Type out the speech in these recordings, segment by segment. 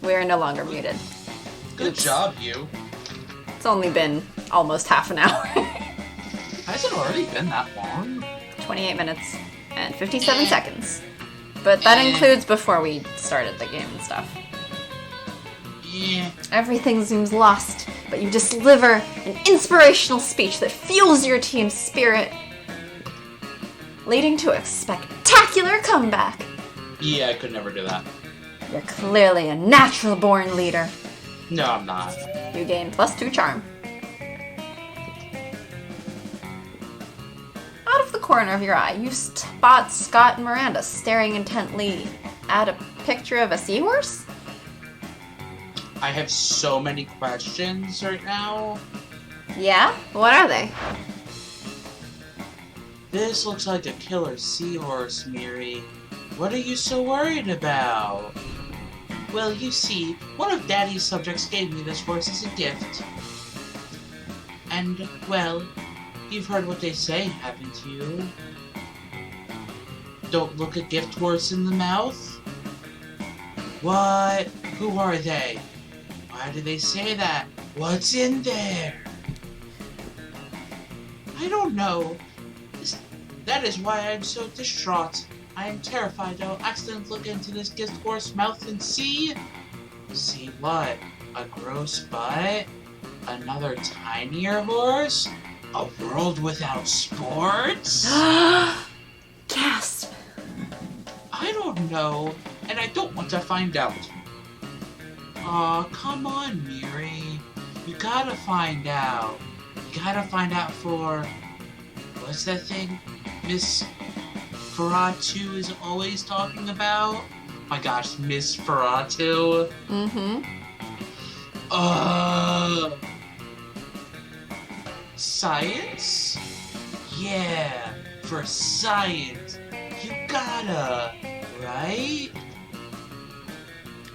We are no longer muted. Good Oops. job, you. It's only been almost half an hour. Has it already been that long? 28 minutes and 57 seconds. But that includes before we started the game and stuff. Yeah. Everything seems lost, but you deliver an inspirational speech that fuels your team's spirit, leading to a spectacular comeback. Yeah, I could never do that. You're clearly a natural-born leader. No, I'm not. You gain +2 charm. Out of the corner of your eye, you spot Scott and Miranda staring intently at a picture of a seahorse? I have so many questions right now. Yeah? What are they? This looks like a killer seahorse, Miri. What are you so worried about? Well, you see, one of Daddy's subjects gave me this horse as a gift. And, well, you've heard what they say, haven't you? Don't look a gift horse in the mouth? What? Who are they? Why do they say that? What's in there? I don't know. That is why I'm so distraught. I am terrified I'll accidentally look into this gift horse mouth and see... See what? A gross butt? Another tinier horse? A world without sports? Gasp! I don't know, and I don't want to find out. Aw, come on, Miri. You gotta find out. You gotta find out for... What's that thing Miss Ferratu is always talking about? My gosh, Miss Ferratu. Mm-hmm. Science? Yeah, for science. You gotta, right?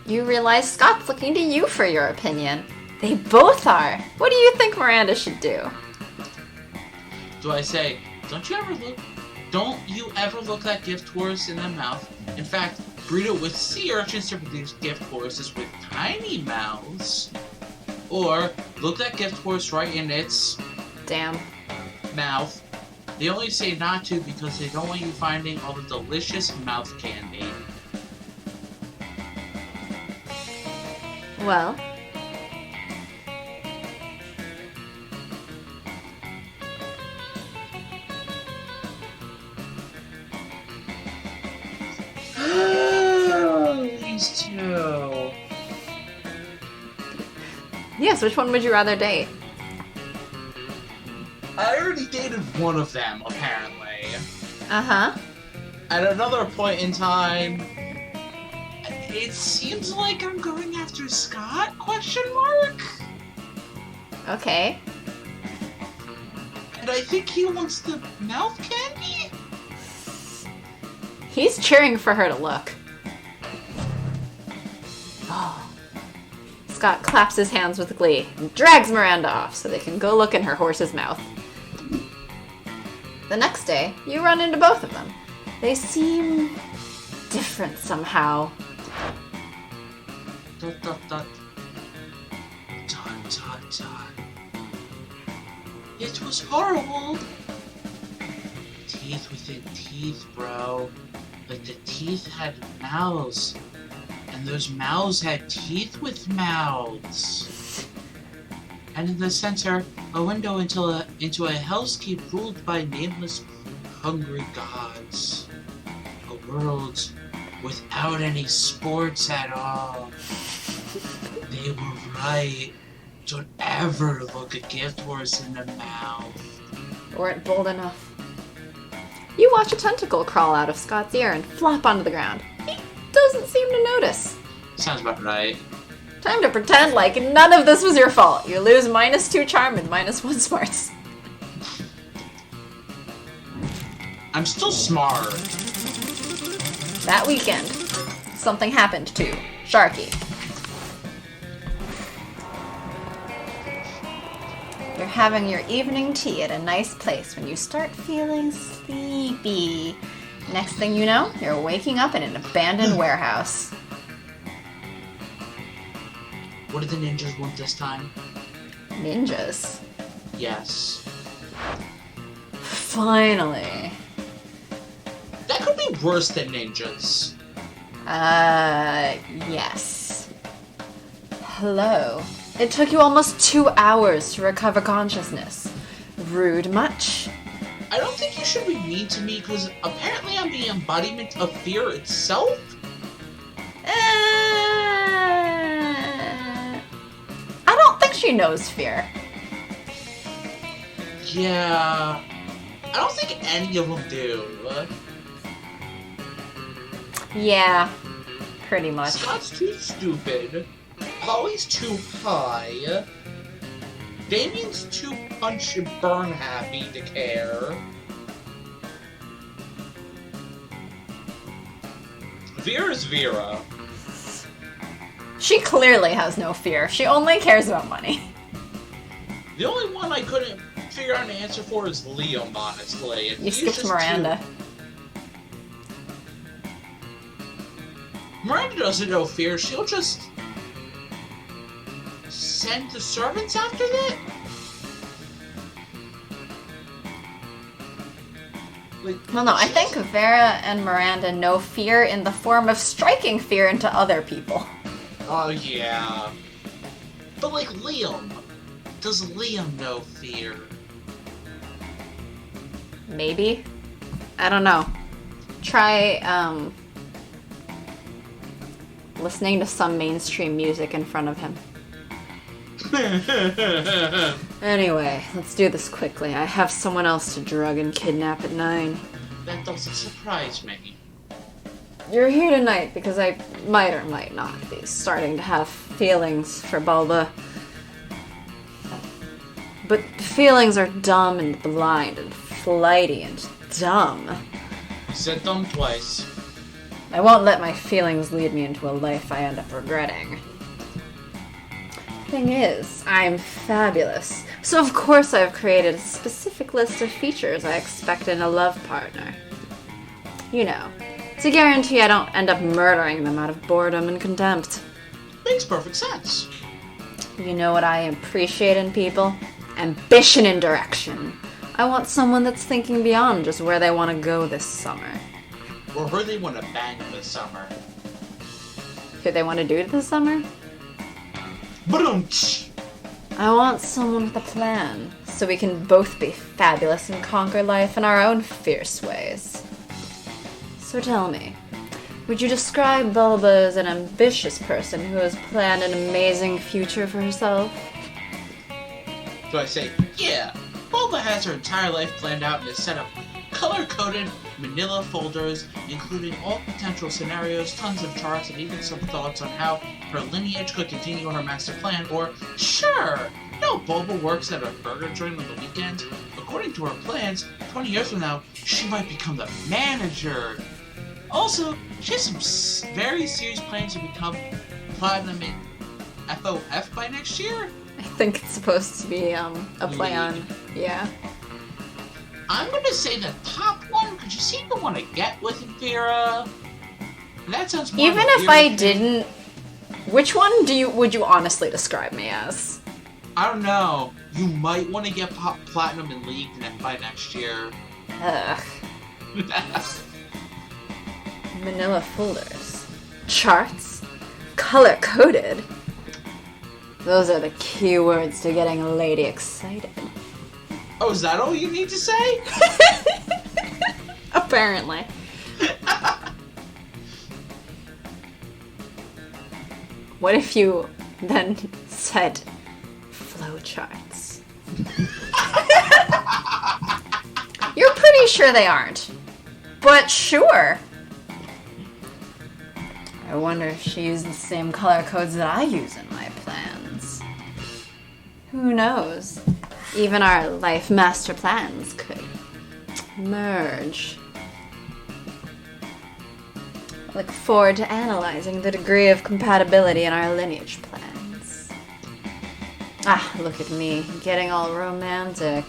You realize Scott's looking to you for your opinion. They both are. What do you think Miranda should do? Do I say, don't you ever look that gift horse in the mouth? In fact, breed it with sea urchins to produce gift horses with tiny mouths. Or, look that gift horse right in its... Damn. Mouth. They only say not to because they don't want you finding all the delicious mouth candy. Well... These two. Yes, which one would you rather date? I already dated one of them, apparently. Uh-huh. At another point in time, it seems like I'm going after Scott? Question mark? Okay. And I think he wants the mouth candy? He's cheering for her to look. Oh. Scott claps his hands with glee and drags Miranda off so they can go look in her horse's mouth. The next day, you run into both of them. They seem different somehow. Dot dot dot. Dot dot dot. It was horrible. Teeth within teeth, bro. Like the teeth had mouths. And those mouths had teeth with mouths. And in the center, a window into a hellscape ruled by nameless, hungry gods. A world without any sports at all. They were right. Don't ever look a gift horse in the mouth. Weren't bold enough. You watch a tentacle crawl out of Scott's ear and flop onto the ground. He doesn't seem to notice. Sounds about right. Time to pretend like none of this was your fault. You lose -2 charm and -1 smarts. I'm still smart. That weekend, something happened to Sharky. You're having your evening tea at a nice place when you start feeling sleepy. Next thing you know, you're waking up in an abandoned warehouse. What did the ninjas want this time? Ninjas. Yes. Finally. That could be worse than ninjas. Yes. Hello. It took you almost 2 hours to recover consciousness. Rude much? I don't think you should be mean to me, because apparently I'm the embodiment of fear itself. I don't think she knows fear. Yeah. I don't think any of them do. Yeah, pretty much. Scott's too stupid. Holly's too high. Damien's too punch and burn happy to care. Vera's Vera. She clearly has no fear. She only cares about money. The only one I couldn't figure out an answer for is Liam, honestly. You skipped Miranda. Miranda doesn't know fear. She'll just send the servants after that? Like, Well, no, I think Vera and Miranda know fear in the form of striking fear into other people. Oh, yeah. But, like, Liam. Does Liam know fear? Maybe. I don't know. Try, listening to some mainstream music in front of him. Anyway, let's do this quickly. I have someone else to drug and kidnap at 9. That doesn't surprise me. You're here tonight because I might or might not be starting to have feelings for Bulba. But feelings are dumb and blind and flighty and dumb. You said dumb twice. I won't let my feelings lead me into a life I end up regretting. Thing is, I'm fabulous. So of course I've created a specific list of features I expect in a love partner. You know, to guarantee I don't end up murdering them out of boredom and contempt. Makes perfect sense. You know what I appreciate in people? Ambition and direction. I want someone that's thinking beyond just where they want to go this summer. Or who they want to bang this summer. Who they want to do this summer? Ba-dum-tsh. I want someone with a plan, so we can both be fabulous and conquer life in our own fierce ways. So tell me, would you describe Bulba as an ambitious person who has planned an amazing future for herself? So I say, yeah, Bulba has her entire life planned out in a set of color-coded manila folders, including all potential scenarios, tons of charts, and even some thoughts on how her lineage could continue her master plan, or, sure, no, Bulba works at a burger joint on the weekends. According to her plans, 20 years from now, she might become the manager. Also, she has some very serious plans to become platinum in FOF by next year. I think it's supposed to be a play on, yeah. I'm gonna say the top one, because you seem to want to get with Vera. That sounds more Even like if Vera I thing. didn't, which one would you honestly describe me as? I don't know. You might want to get platinum in League by next year. Ugh. Manila folders. Charts. Color-coded. Those are the key words to getting a lady excited. Oh, is that all you need to say? Apparently. What if you then said flowcharts? You're pretty sure they aren't. But sure. I wonder if she used the same color codes that I use in my plans. Who knows? Even our life master plans could merge. I look forward to analyzing the degree of compatibility in our lineage plans. Ah, look at me, getting all romantic.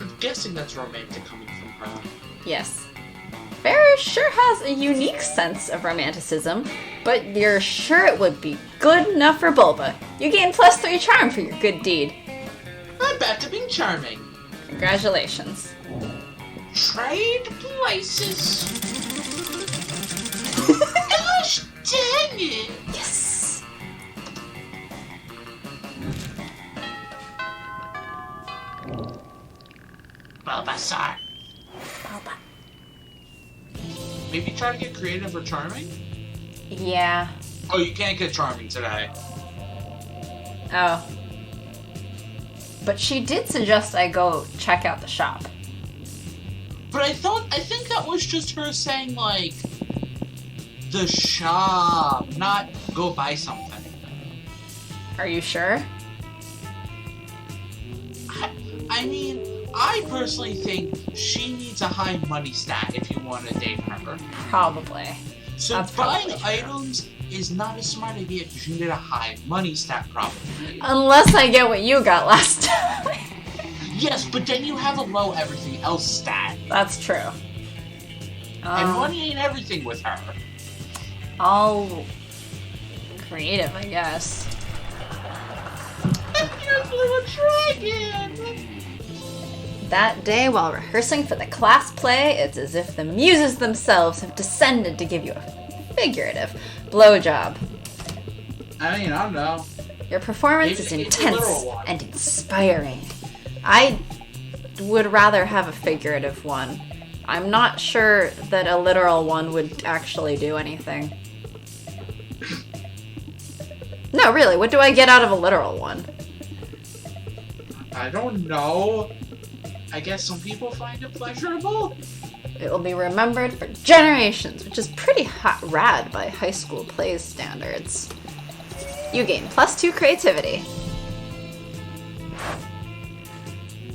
I'm guessing that's romantic coming from her. Yes. Vera sure has a unique sense of romanticism, but you're sure it would be good enough for Bulba. You gain +3 charm for your good deed. I'm back to being charming. Congratulations. Trade places. Gosh dang it! Yes! Bulbasaur. Bulba. Maybe try to get creative or charming? Yeah. Oh, you can't get charming today. Oh. But she did suggest I go check out the shop. But I think that was just her saying, like, the shop, not go buy something. Are you sure? I mean, I personally think she needs a high money stat if you want to date her. Probably. So That's buying probably true. items is not a smart idea because you need a high money stat probably. Unless I get what you got last time. Yes, but then you have a low everything else stat. That's true. And money ain't everything with her. All creative, I guess. You're a little dragon! That day, while rehearsing for the class play, it's as if the muses themselves have descended to give you a figurative blowjob. I mean, I don't know. Your performance is It's a intense literal one. and inspiring. I would rather have a figurative one. I'm not sure that a literal one would actually do anything. No, really, what do I get out of a literal one? I don't know. I guess some people find it pleasurable. It will be remembered for generations, which is pretty rad by high school plays standards. You gain +2 creativity.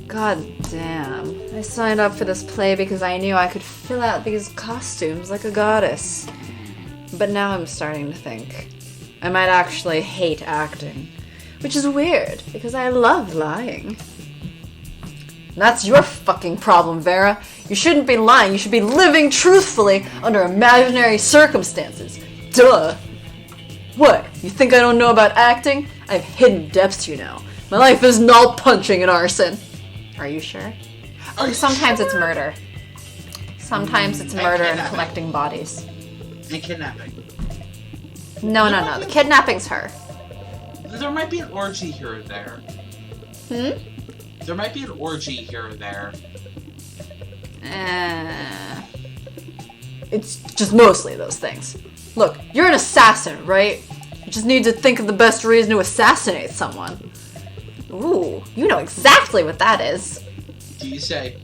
God damn. I signed up for this play because I knew I could fill out these costumes like a goddess. But now I'm starting to think I might actually hate acting. Which is weird, because I love lying. That's your fucking problem, Vera. You shouldn't be lying. You should be living truthfully under imaginary circumstances. Duh. What? You think I don't know about acting? I have hidden depths, you know. My life isn't all punching and arson. Are you sure? Sometimes it's murder. Sometimes it's murder and collecting bodies. And kidnapping. No. The kidnapping's her. There might be an orgy here or there. There might be an orgy here or there. It's just mostly those things. Look, you're an assassin, right? You just need to think of the best reason to assassinate someone. Ooh, you know exactly what that is. Do you say,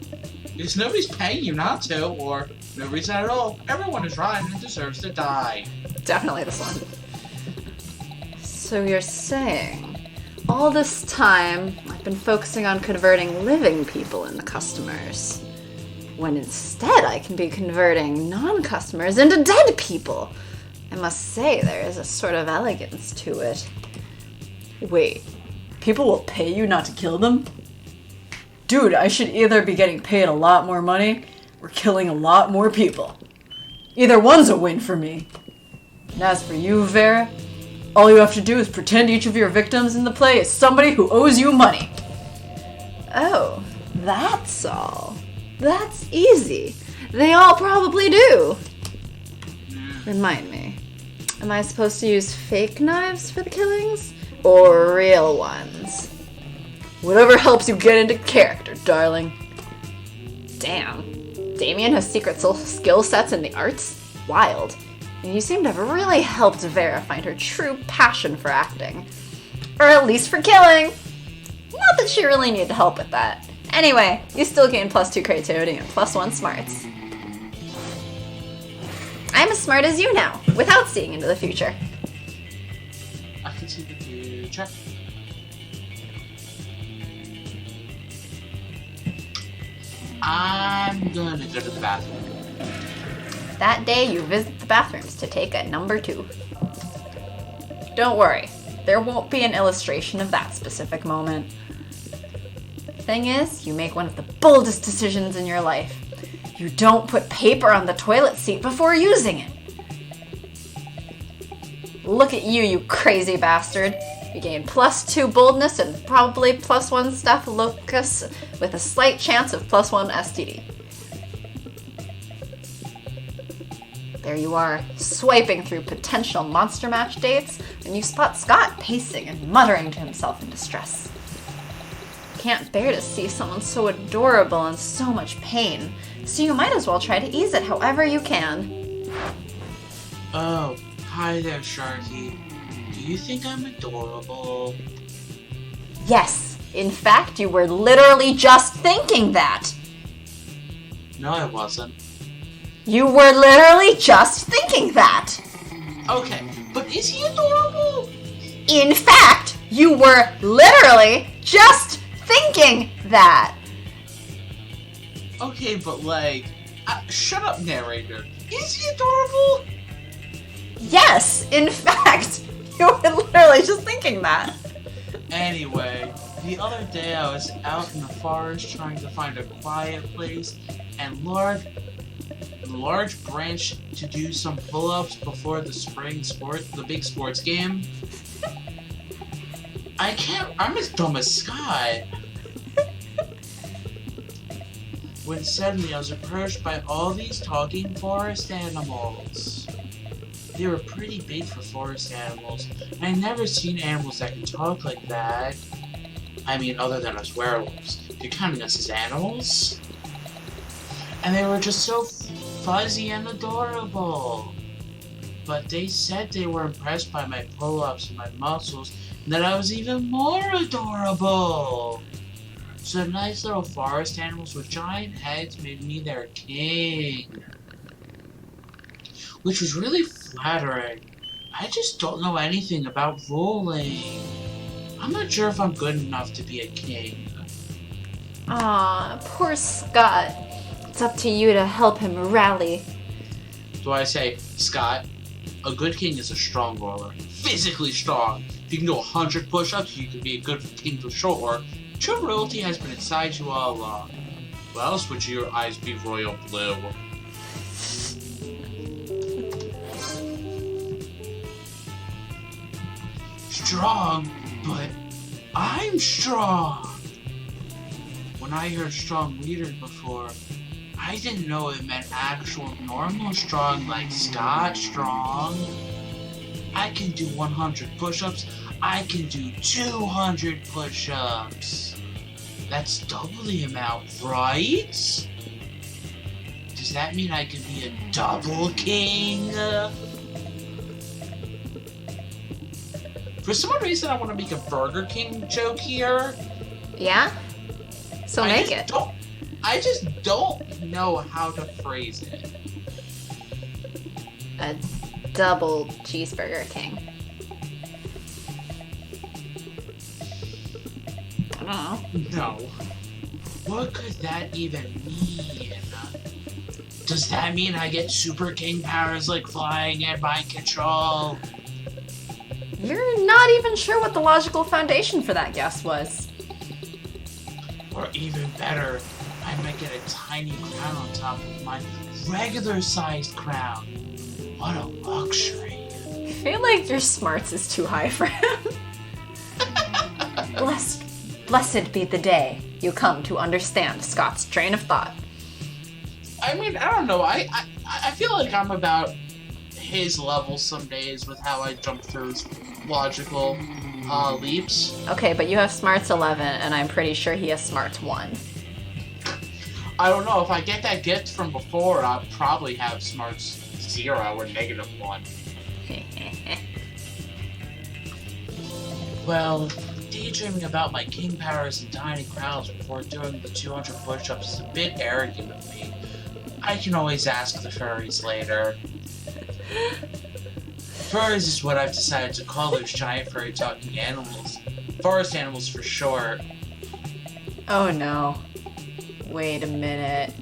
because nobody's paying you not to, or no reason at all. Everyone is rotten and deserves to die. Definitely this one. So you're saying, all this time, I've been focusing on converting living people into customers, when instead I can be converting non-customers into dead people. I must say, there is a sort of elegance to it. Wait, people will pay you not to kill them? Dude, I should either be getting paid a lot more money, or killing a lot more people. Either one's a win for me. And as for you, Vera, all you have to do is pretend each of your victims in the play is somebody who owes you money. Oh, that's all. That's easy. They all probably do. Remind me, am I supposed to use fake knives for the killings? Or real ones? Whatever helps you get into character, darling. Damn. Damien has secret skill sets in the arts? Wild. And you seem to have really helped Vera find her true passion for acting. Or at least for killing. Not that she really needed help with that. Anyway, you still gain +2 creativity and +1 smarts. I'm as smart as you now, without seeing into the future. I can see the future. I'm gonna go to the bathroom. That day, you visit the bathrooms to take a number 2. Don't worry, there won't be an illustration of that specific moment. The thing is, you make one of the boldest decisions in your life. You don't put paper on the toilet seat before using it. Look at you, you crazy bastard. You gain +2 boldness and probably +1 staphylococcus with a slight chance of +1 STD. There you are, swiping through potential monster match dates when you spot Scott pacing and muttering to himself in distress. Can't bear to see someone so adorable in so much pain, so you might as well try to ease it however you can. Oh, hi there, Sharky. Do you think I'm adorable? Yes, in fact, you were literally just thinking that. No, I wasn't. You were literally just thinking that. Okay, but is he adorable? In fact, you were literally just thinking that. Okay, but shut up, narrator. Is he adorable? Yes, in fact, you were literally just thinking that. Anyway, the other day I was out in the forest trying to find a quiet place and large branch to do some pull-ups before the big sports game. I'm as dumb as Scott. When suddenly I was approached by all these talking forest animals. They were pretty big for forest animals. I'd never seen animals that could talk like that. I mean, other than us werewolves. You're counting us as animals? And they were just so fuzzy and adorable. But they said they were impressed by my pull-ups and my muscles, and that I was even more adorable. So the nice little forest animals with giant heads made me their king. Which was really flattering. I just don't know anything about ruling. I'm not sure if I'm good enough to be a king. Aw, poor Scott. It's up to you to help him rally. So I say, Scott, a good king is a strong ruler. Physically strong. If you can do 100 push-ups, you can be a good king for sure. True royalty has been inside you all along. Why else would your eyes be royal blue? Strong, but I'm strong. When I heard strong leader before, I didn't know it meant actual normal strong like Scott strong. I can do 100 push-ups. I can do 200 push-ups. That's double the amount, right? Does that mean I can be a double king? For some reason, I want to make a Burger King joke here. Yeah? So make it. I just don't know how to phrase it. A double cheeseburger king. I don't know. No. What could that even mean? Does that mean I get super king powers like flying and mind control? You're not even sure what the logical foundation for that guess was. Or even better, I might get a tiny crown on top of my regular-sized crown. What a luxury. I feel like your smarts is too high for him. Blessed be the day you come to understand Scott's train of thought. I mean, I don't know. I feel like I'm about his level some days with how I jump through logical leaps. Okay, but you have smarts 11, and I'm pretty sure he has smarts 1. I don't know. If I get that gift from before, I'll probably have smarts 0 or -1. Well, daydreaming about my king powers and tiny crowns before doing the 200 push-ups is a bit arrogant of me. I can always ask the furries later. Furries is what I've decided to call those giant furry talking animals. Forest animals for short. Oh no. Wait a minute.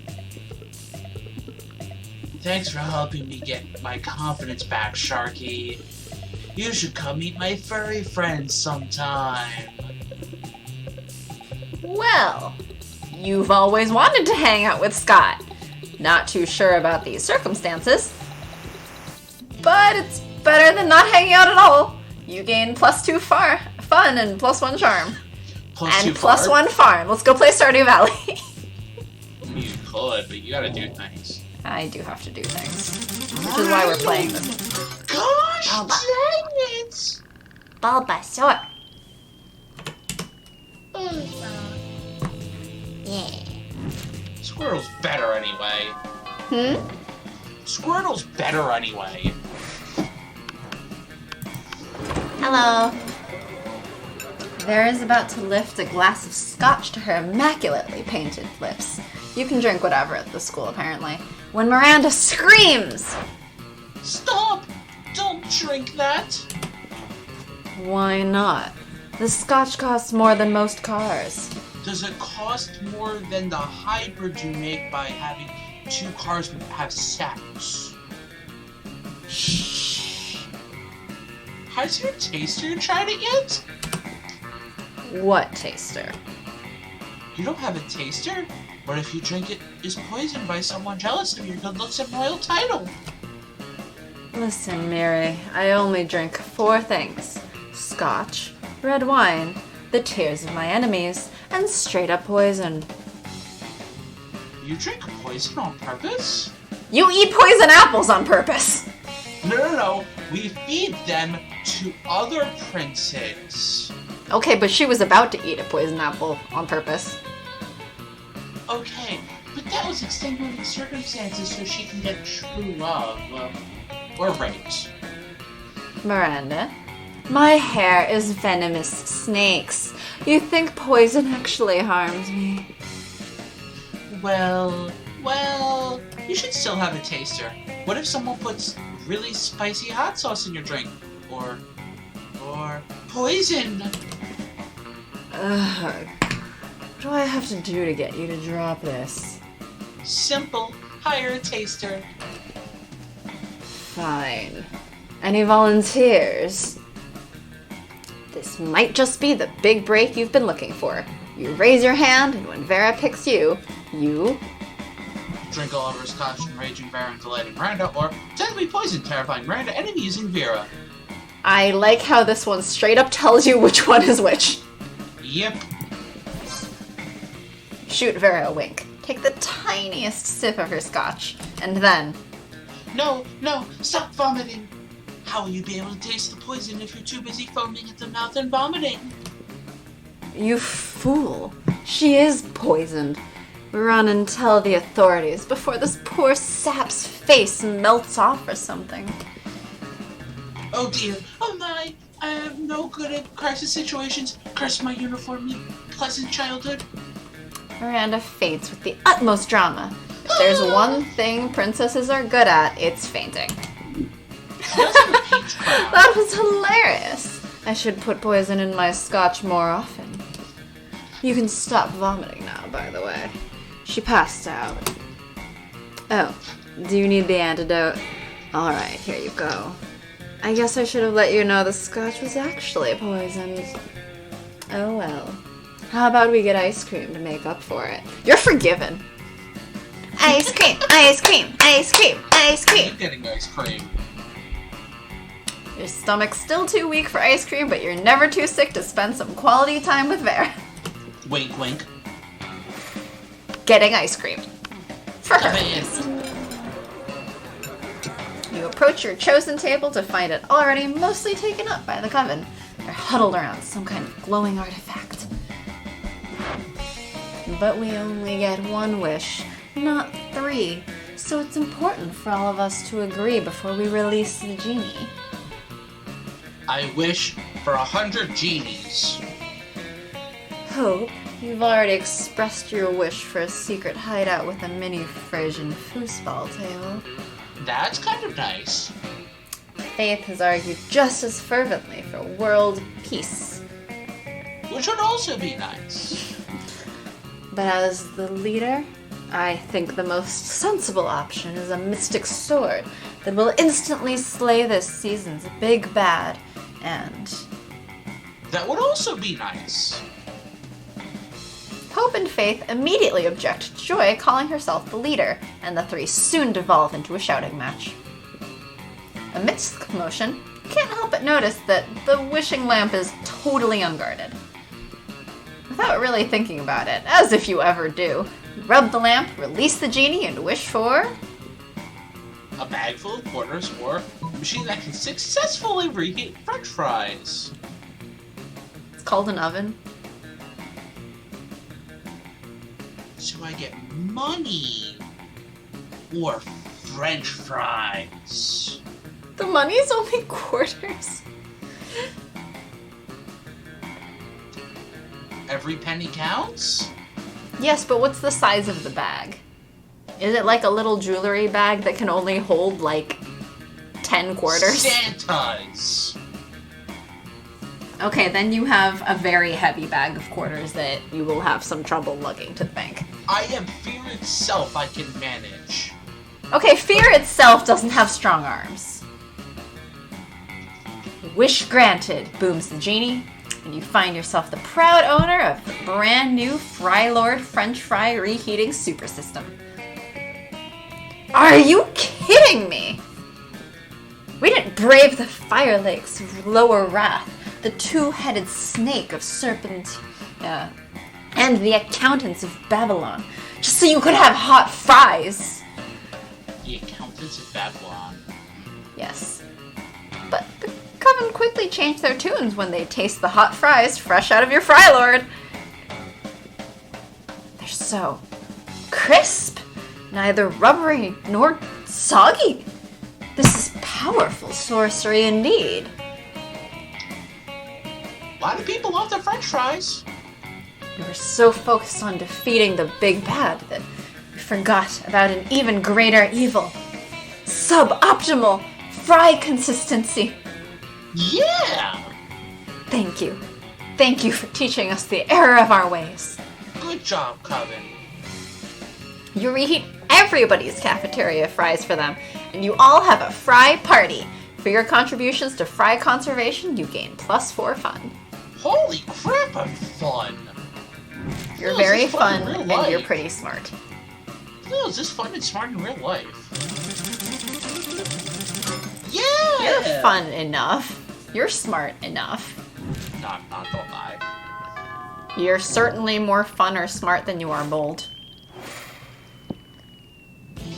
Thanks for helping me get my confidence back, Sharky. You should come meet my furry friends sometime. Well, you've always wanted to hang out with Scott. Not too sure about these circumstances, but it's better than not hanging out at all. You gain +2 fun and +1 charm. And +1 farm. Let's go play Stardew Valley. You could, but you gotta do things. I do have to do things. Which is why we're playing this. Gosh, dang it! Bulbasaur. Yeah. Squirtle's better anyway. Squirtle's better anyway. Hello. Vera is about to lift a glass of scotch to her immaculately painted lips. You can drink whatever at the school, apparently. When Miranda screams! Stop! Don't drink that! Why not? The scotch costs more than most cars. Does it cost more than the hybrid you make by having 2 cars have sex? Shh. Has your taster tried it yet? What taster? You don't have a taster? What if you drink it is poisoned by someone jealous of your good looks and royal title? Listen, Mary, I only drink 4 things. Scotch, red wine, the tears of my enemies, and straight up poison. You drink poison on purpose? You eat poison apples on purpose! No. We feed them to other princes. Okay, but she was about to eat a poison apple on purpose. Okay, but that was extenuating circumstances so she can get true love. Or raped. Miranda, my hair is venomous snakes. You think poison actually harms me? Well, you should still have a taster. What if someone puts really spicy hot sauce in your drink? Or poison? Ugh. What do I have to do to get you to drop this? Simple. Hire a taster. Fine. Any volunteers? This might just be the big break you've been looking for. You raise your hand, and when Vera picks you, you... Drink all of her scotch and raging Vera and delighting Miranda, or pretend to be poisoned, terrifying Miranda and amusing Vera. I like how this one straight up tells you which one is which. Yep. Shoot Vera a wink. Take the tiniest sip of her scotch, and then... No, stop vomiting. How will you be able to taste the poison if you're too busy foaming at the mouth and vomiting? You fool. She is poisoned. Run and tell the authorities before this poor sap's face melts off or something. Oh dear, oh my, I am no good at crisis situations. Curse my uniformly pleasant childhood. Miranda faints with the utmost drama. If there's one thing princesses are good at, it's fainting. That was hilarious. I should put poison in my scotch more often. You can stop vomiting now, by the way. She passed out. Oh, do you need the antidote? Alright, here you go. I guess I should have let you know the scotch was actually poisoned. Oh well. How about we get ice cream to make up for it? You're forgiven. Ice cream, ice cream, ice cream, ice cream. I'm getting ice cream. Your stomach's still too weak for ice cream, but you're never too sick to spend some quality time with Vera. Wink, wink. Getting ice cream. For her. You approach your chosen table to find it already mostly taken up by the coven. They're huddled around some kind of glowing artifact. But we only get one wish, not 3. So it's important for all of us to agree before we release the genie. I wish for 100 genies. Hope, you've already expressed your wish for a secret hideout with a mini Frisian foosball table. That's kind of nice. Faith has argued just as fervently for world peace. Which would also be nice. But as the leader, I think the most sensible option is a mystic sword that will instantly slay this season's big bad, and... That would also be nice. Hope Hope and Faith immediately object to Joy calling herself the leader, and the three soon devolve into a shouting match. Amidst the commotion, you can't help but notice that the wishing lamp is totally unguarded. Without really thinking about it, as if you ever do, you rub the lamp, release the genie, and wish for... a bag full of quarters or a machine that can successfully reheat French fries. It's called an oven. So I get money or French fries. The money's only quarters. Every penny counts? Yes, but what's the size of the bag? Is it like a little jewelry bag that can only hold, like, 10 quarters? Santa's! Okay, then you have a very heavy bag of quarters that you will have some trouble lugging to the bank. I am fear itself I can manage. Okay, fear itself doesn't have strong arms. Wish granted, booms the genie, and you find yourself the proud owner of the brand new Fry Lord French Fry Reheating Super System. Are you kidding me? We didn't brave the fire lakes of lower wrath, the two-headed snake of serpent, and the accountants of Babylon, just so you could have hot fries. The accountants of Babylon. Yes. But the Coven quickly changed their tunes when they taste the hot fries fresh out of your Fry Lord. They're so crisp, neither rubbery nor soggy. This is powerful sorcery indeed. A lot of people love their French fries. You were so focused on defeating the big bad that you forgot about an even greater evil. Suboptimal fry consistency. Yeah! Thank you. Thank you for teaching us the error of our ways. Good job, Coven. You reheat everybody's cafeteria fries for them, and you all have a fry party. For your contributions to fry conservation, you gain +4 fun. Holy crap, I'm fun! You're Phil, very is this fun fun, in real and life? you're pretty smart. Phil, is this fun and smart in real life? Yeah! You're fun enough. You're smart enough. Not don't lie. You're certainly more fun or smart than you are bold.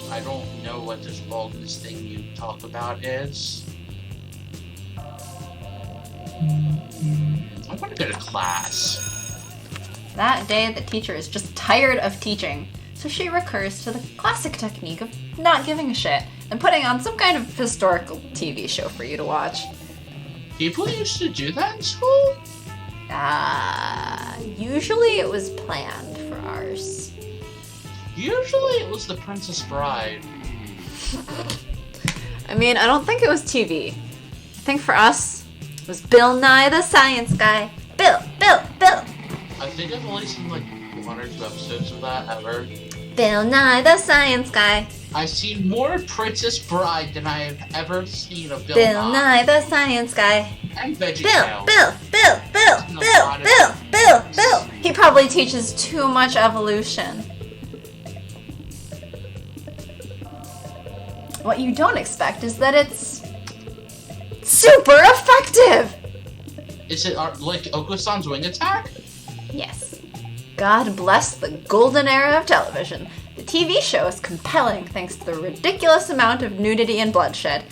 I don't know what this boldness thing you talk about is. I want to go to class. That day, the teacher is just tired of teaching, so she recurs to the classic technique of not giving a shit and putting on some kind of historical TV show for you to watch. People used to do that in school? Usually it was planned for ours. Usually it was The Princess Bride. I mean, I don't think it was TV. I think for us, it was Bill Nye the Science Guy. Bill! I think I've only seen like 1 or 2 episodes of that ever. Bill Nye the Science Guy. I've seen more Princess Bride than I have ever seen of Bill Bill Nye the Science Guy. And Veggie Bill. Tales. He probably teaches too much evolution. What you don't expect is that it's super effective! Is it like Oko-san's wing attack? Yes. God bless the golden era of television. The TV show is compelling thanks to the ridiculous amount of nudity and bloodshed.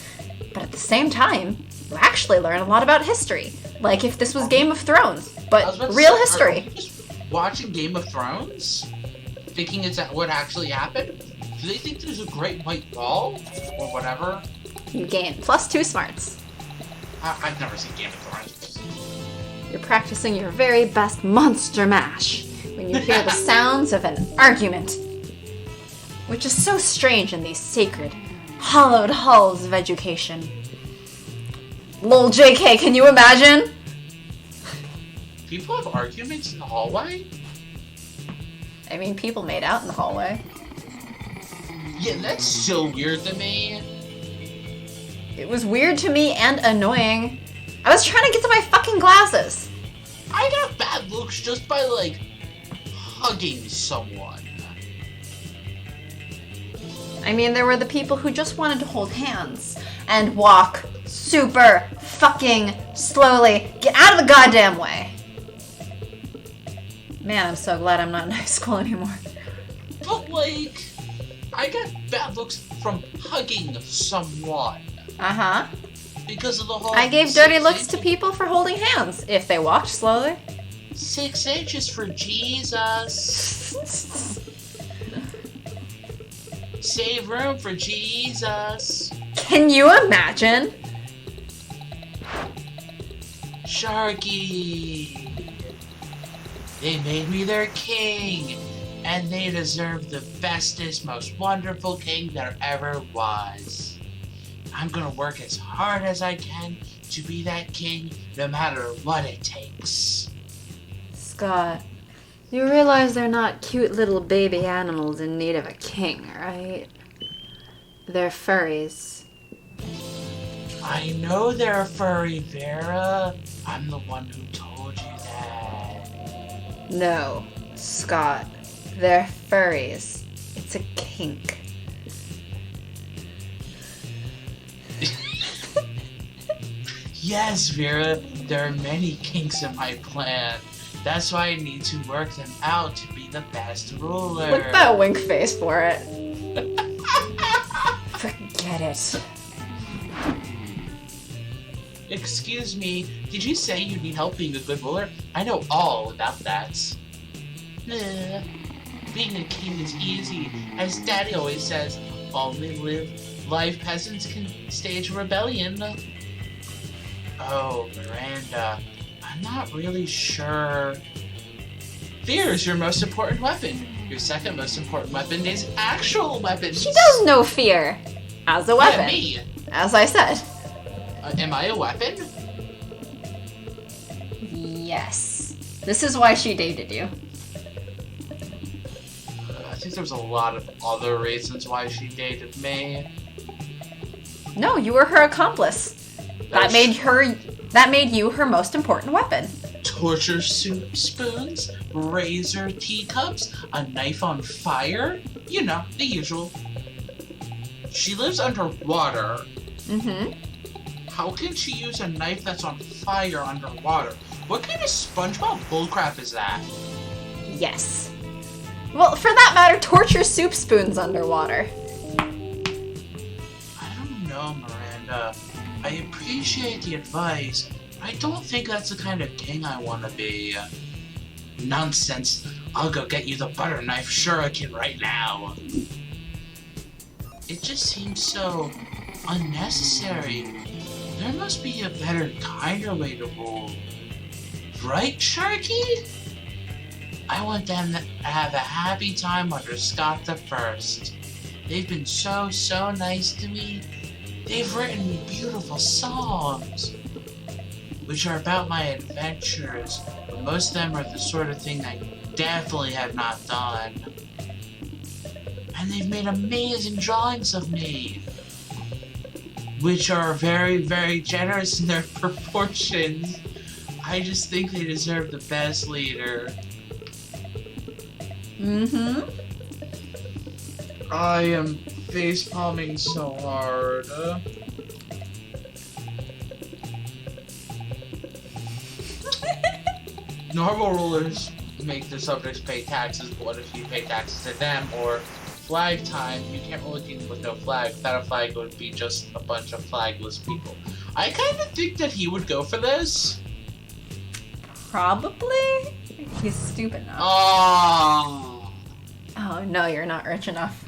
But at the same time, you actually learn a lot about history. Like if this was Game of Thrones, but real history. Are you just watching Game of Thrones? Thinking it's what actually happened? Do they think there's a great white wall? Or whatever? You gain +2 smarts. I've never seen Game of Thrones. You're practicing your very best monster mash when you hear the sounds of an argument. Which is so strange in these sacred, hallowed halls of education. Lol JK, can you imagine? People have arguments in the hallway? I mean, people made out in the hallway. Yeah, that's so weird to me. It was weird to me and annoying. I was trying to get to my fucking glasses. I got bad looks just by, like, hugging someone. I mean, there were the people who just wanted to hold hands and walk super fucking slowly. Get out of the goddamn way. Man, I'm so glad I'm not in high school anymore. But, like, I got bad looks from hugging someone. Uh-huh. Because of the whole... I gave dirty looks to people for holding hands, if they walked slowly. 6 inches for Jesus. Save room for Jesus. Can you imagine? Sharky. They made me their king, and they deserve the bestest, most wonderful king there ever was. I'm gonna work as hard as I can to be that king, no matter what it takes. Scott, you realize they're not cute little baby animals in need of a king, right? They're furries. I know they're furry, Vera. I'm the one who told you that. No, Scott, they're furries. It's a kink. Yes, Vera, there are many kinks in my plan. That's why I need to work them out to be the best ruler. Look at that wink face for it. Forget it. Excuse me, did you say you need help being a good ruler? I know all about that. Being a king is easy. As Daddy always says, only live peasants can stage a rebellion. Oh, Miranda, I'm not really sure. Fear is your most important weapon. Your second most important weapon is actual weapons. She does know fear as a weapon. Yeah, me. As I said. Am I a weapon? Yes. This is why she dated you. I think there's a lot of other reasons why she dated me. No, you were her accomplice. That made you her most important weapon. Torture soup spoons, razor teacups, a knife on fire. You know, the usual. She lives underwater. Mm-hmm. How can she use a knife that's on fire underwater? What kind of SpongeBob bullcrap is that? Yes. Well, for that matter, torture soup spoons underwater. I don't know, Miranda. I appreciate the advice, but I don't think that's the kind of king I want to be. Nonsense. I'll go get you the butter knife shuriken right now. It just seems so unnecessary. There must be a better, kinder way to rule. Right, Sharky? I want them to have a happy time under Scott the First. They've been so nice to me. They've written me beautiful songs, which are about my adventures, but most of them are the sort of thing I definitely have not done. And they've made amazing drawings of me, which are very generous in their proportions. I just think they deserve the best leader. Mm-hmm. I am face palming so hard. Normal rulers make their subjects pay taxes, but what if you pay taxes to them? Or flag time, you can't really deal with no flag. Without a flag, it would be just a bunch of flagless people. I kind of think that he would go for this. Probably? He's stupid enough. Oh, no, you're not rich enough.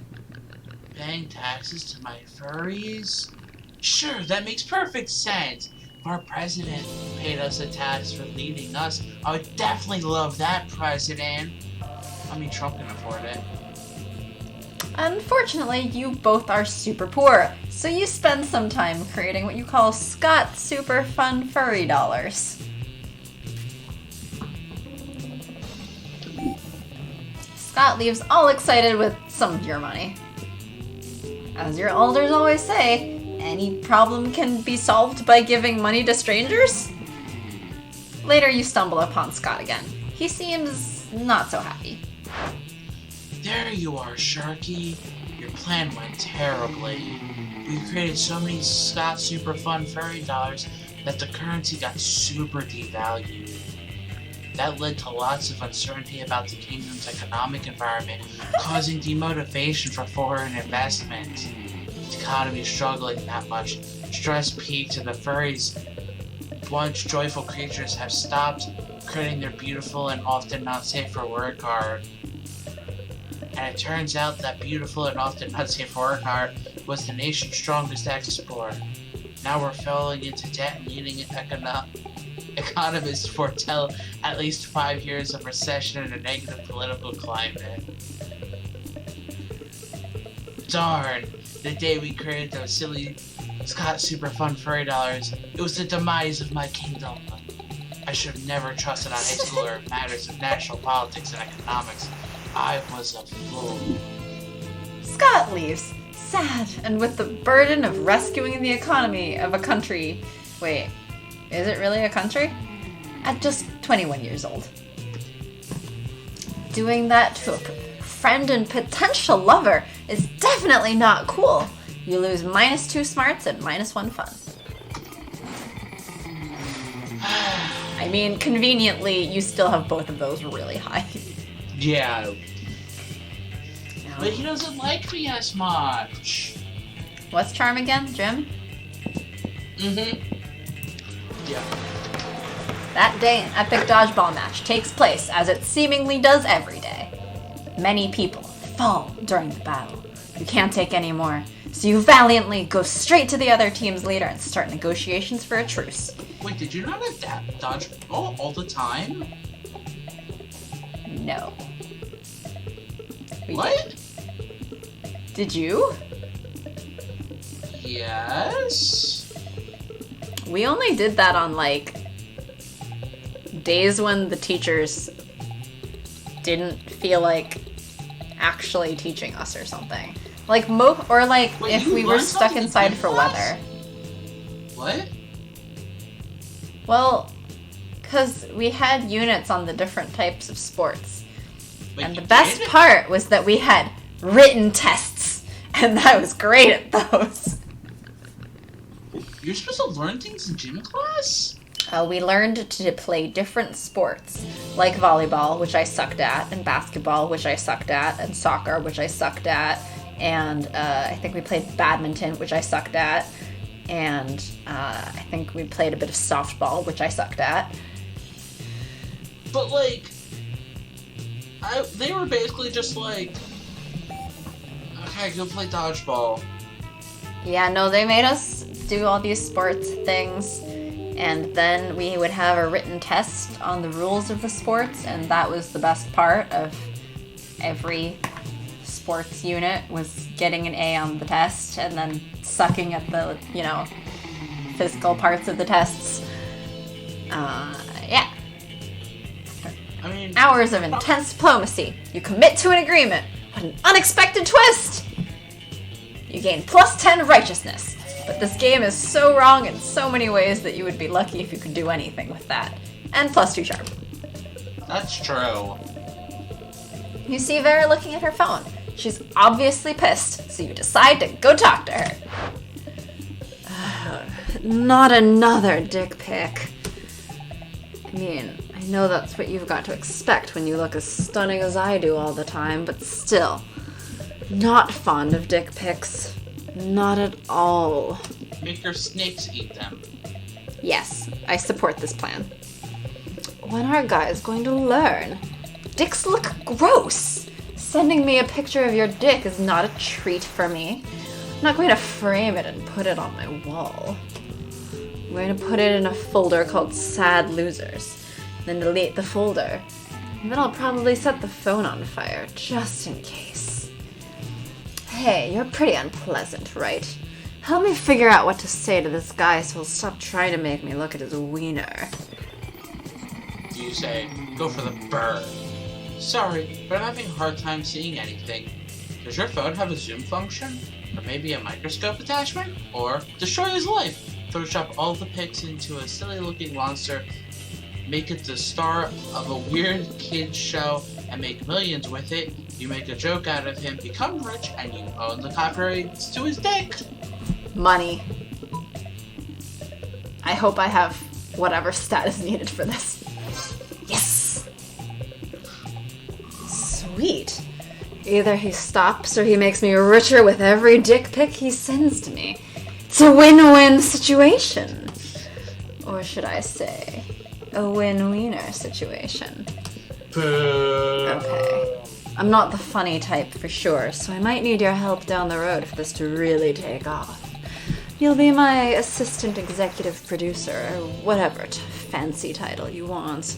Paying taxes to my furries? Sure, that makes perfect sense. If our president paid us a tax for leading us, I would definitely love that president. I mean, Trump can afford it. Unfortunately, you both are super poor, so you spend some time creating what you call Scott Super Fun Furry Dollars. Scott leaves all excited with some of your money. As your elders always say, any problem can be solved by giving money to strangers? Later, you stumble upon Scott again. He seems not so happy. There you are, Sharky. Your plan went terribly. You created so many Scott Super Fun Furry dollars that the currency got super devalued. That led to lots of uncertainty about the kingdom's economic environment, causing demotivation for foreign investment. The economy struggling that much, stress peaked, and the furries, once joyful creatures, have stopped creating their beautiful and often not safe for work art. And it turns out that beautiful and often not safe for work art was the nation's strongest export. Now we're falling into debt and needing economists foretell at least 5 years of recession and a negative political climate. Darn, the day we created those silly Scott Super Fun Furry dollars, it was the demise of my kingdom. I should have never trusted a high schooler in matters of national politics and economics. I was a fool. Scott leaves, sad and with the burden of rescuing the economy of a country. Wait, is it really a country? At just 21 years old. Doing that to a friend and potential lover is definitely not cool. You lose -2 smarts and -1 fun. I mean, conveniently, you still have both of those really high. Yeah. But he doesn't like me as much. What's charm again, Jim? Yeah. That day, an epic dodgeball match takes place, as it seemingly does every day. Many people fall during the battle. You can't take any more, so you valiantly go straight to the other team's leader and start negotiations for a truce. Wait, did you not adapt dodgeball all the time? No. What? Did you? Yes. We only did that on, like, days when the teachers didn't feel like actually teaching us or something. Like, Wait, if you we were learned stuck something in inside gym for class? weather. What? Well, because we had units on the different types of sports. Wait, And you the best did? part was that we had written tests. And I was great at those. You're supposed to learn things in gym class? We learned to play different sports, like volleyball, which I sucked at, and basketball, which I sucked at, and soccer, which I sucked at, and I think we played badminton, which I sucked at, and I think we played a bit of softball, which I sucked at. But like, they were basically just like, okay, go play dodgeball. Yeah, no, they made us do all these sports things, and then we would have a written test on the rules of the sports, and that was the best part of every sports unit, was getting an A on the test and then sucking at the, physical parts of the tests. Yeah. I mean, Hours of intense diplomacy. You commit to an agreement. What an unexpected twist! You gain +10 righteousness. But this game is so wrong in so many ways that you would be lucky if you could do anything with that. And +2 charm. that's true. You see Vera looking at her phone. She's obviously pissed, so you decide to go talk to her. Not another dick pic. I mean, I know that's what you've got to expect when you look as stunning as I do all the time, but still, not fond of dick pics. Not at all. Make your snakes eat them. Yes, I support this plan. When are guys going to learn? Dicks look gross. Sending me a picture of your dick is not a treat for me. I'm not going to frame it and put it on my wall. I'm going to put it in a folder called Sad Losers, then delete the folder. And then I'll probably set the phone on fire, just in case. Hey, you're pretty unpleasant, right? Help me figure out what to say to this guy so he'll stop trying to make me look at his wiener. You say, go for the bird. Sorry, but I'm having a hard time seeing anything. Does your phone have a zoom function? Or maybe a microscope attachment? Or destroy his life. Photoshop all the pics into a silly looking monster. Make it the star of a weird kids show and make millions with it. You make a joke out of him, become rich, and you own the copyrights to his dick. Money. I hope I have whatever stat is needed for this. Yes! Sweet. Either he stops or he makes me richer with every dick pic he sends to me. It's a win-win situation. Or should I say, a win-wiener situation. Okay. I'm not the funny type for sure, so I might need your help down the road for this to really take off. You'll be my assistant executive producer, or whatever fancy title you want.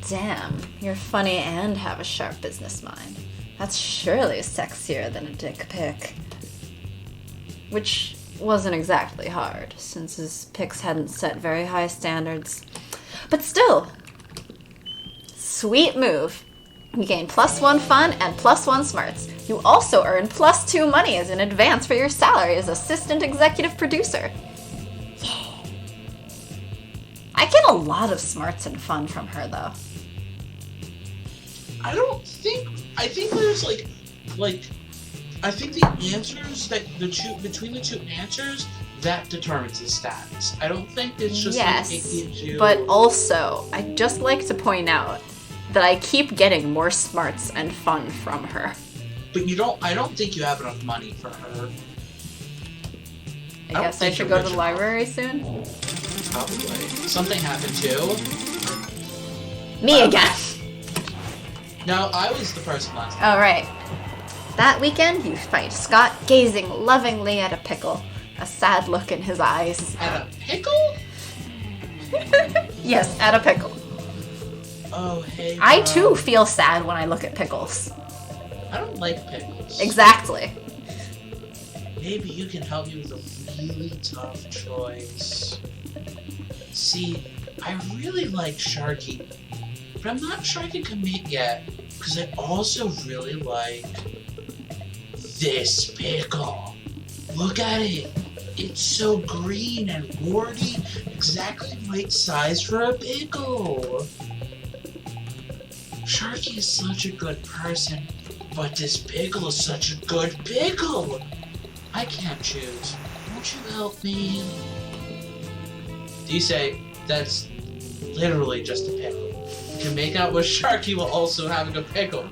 Damn, you're funny and have a sharp business mind. That's surely sexier than a dick pic. Which wasn't exactly hard, since his pics hadn't set very high standards. But still, sweet move. You gain +1 fun and +1 smarts. You also earn +2 money as an advance for your salary as assistant executive producer. Yeah. I get a lot of smarts and fun from her, though. I think there's I think the answers that between the two answers, that determines the status. I don't think it's just yes, like it gives you... but also, I'd just like to point out that I keep getting more smarts and fun from her. But I don't think you have enough money for her. I guess I should go to the library soon? Probably. Something happened too. Me again! No, I was the person last time. Oh, right. That weekend, you find Scott gazing lovingly at a pickle, a sad look in his eyes. At a pickle? Yes, at a pickle. Oh, hey. I too feel sad when I look at pickles. I don't like pickles. Exactly. Maybe you can help me with a really tough choice. See, I really like Sharky, but I'm not sure I can commit yet, because I also really like this pickle. Look at it. It's so green and warty, exactly right size for a pickle. Sharky is such a good person, but this pickle is such a good pickle. I can't choose. Won't you help me? You say that's literally just a pickle. You can make out with Sharky while also having a pickle.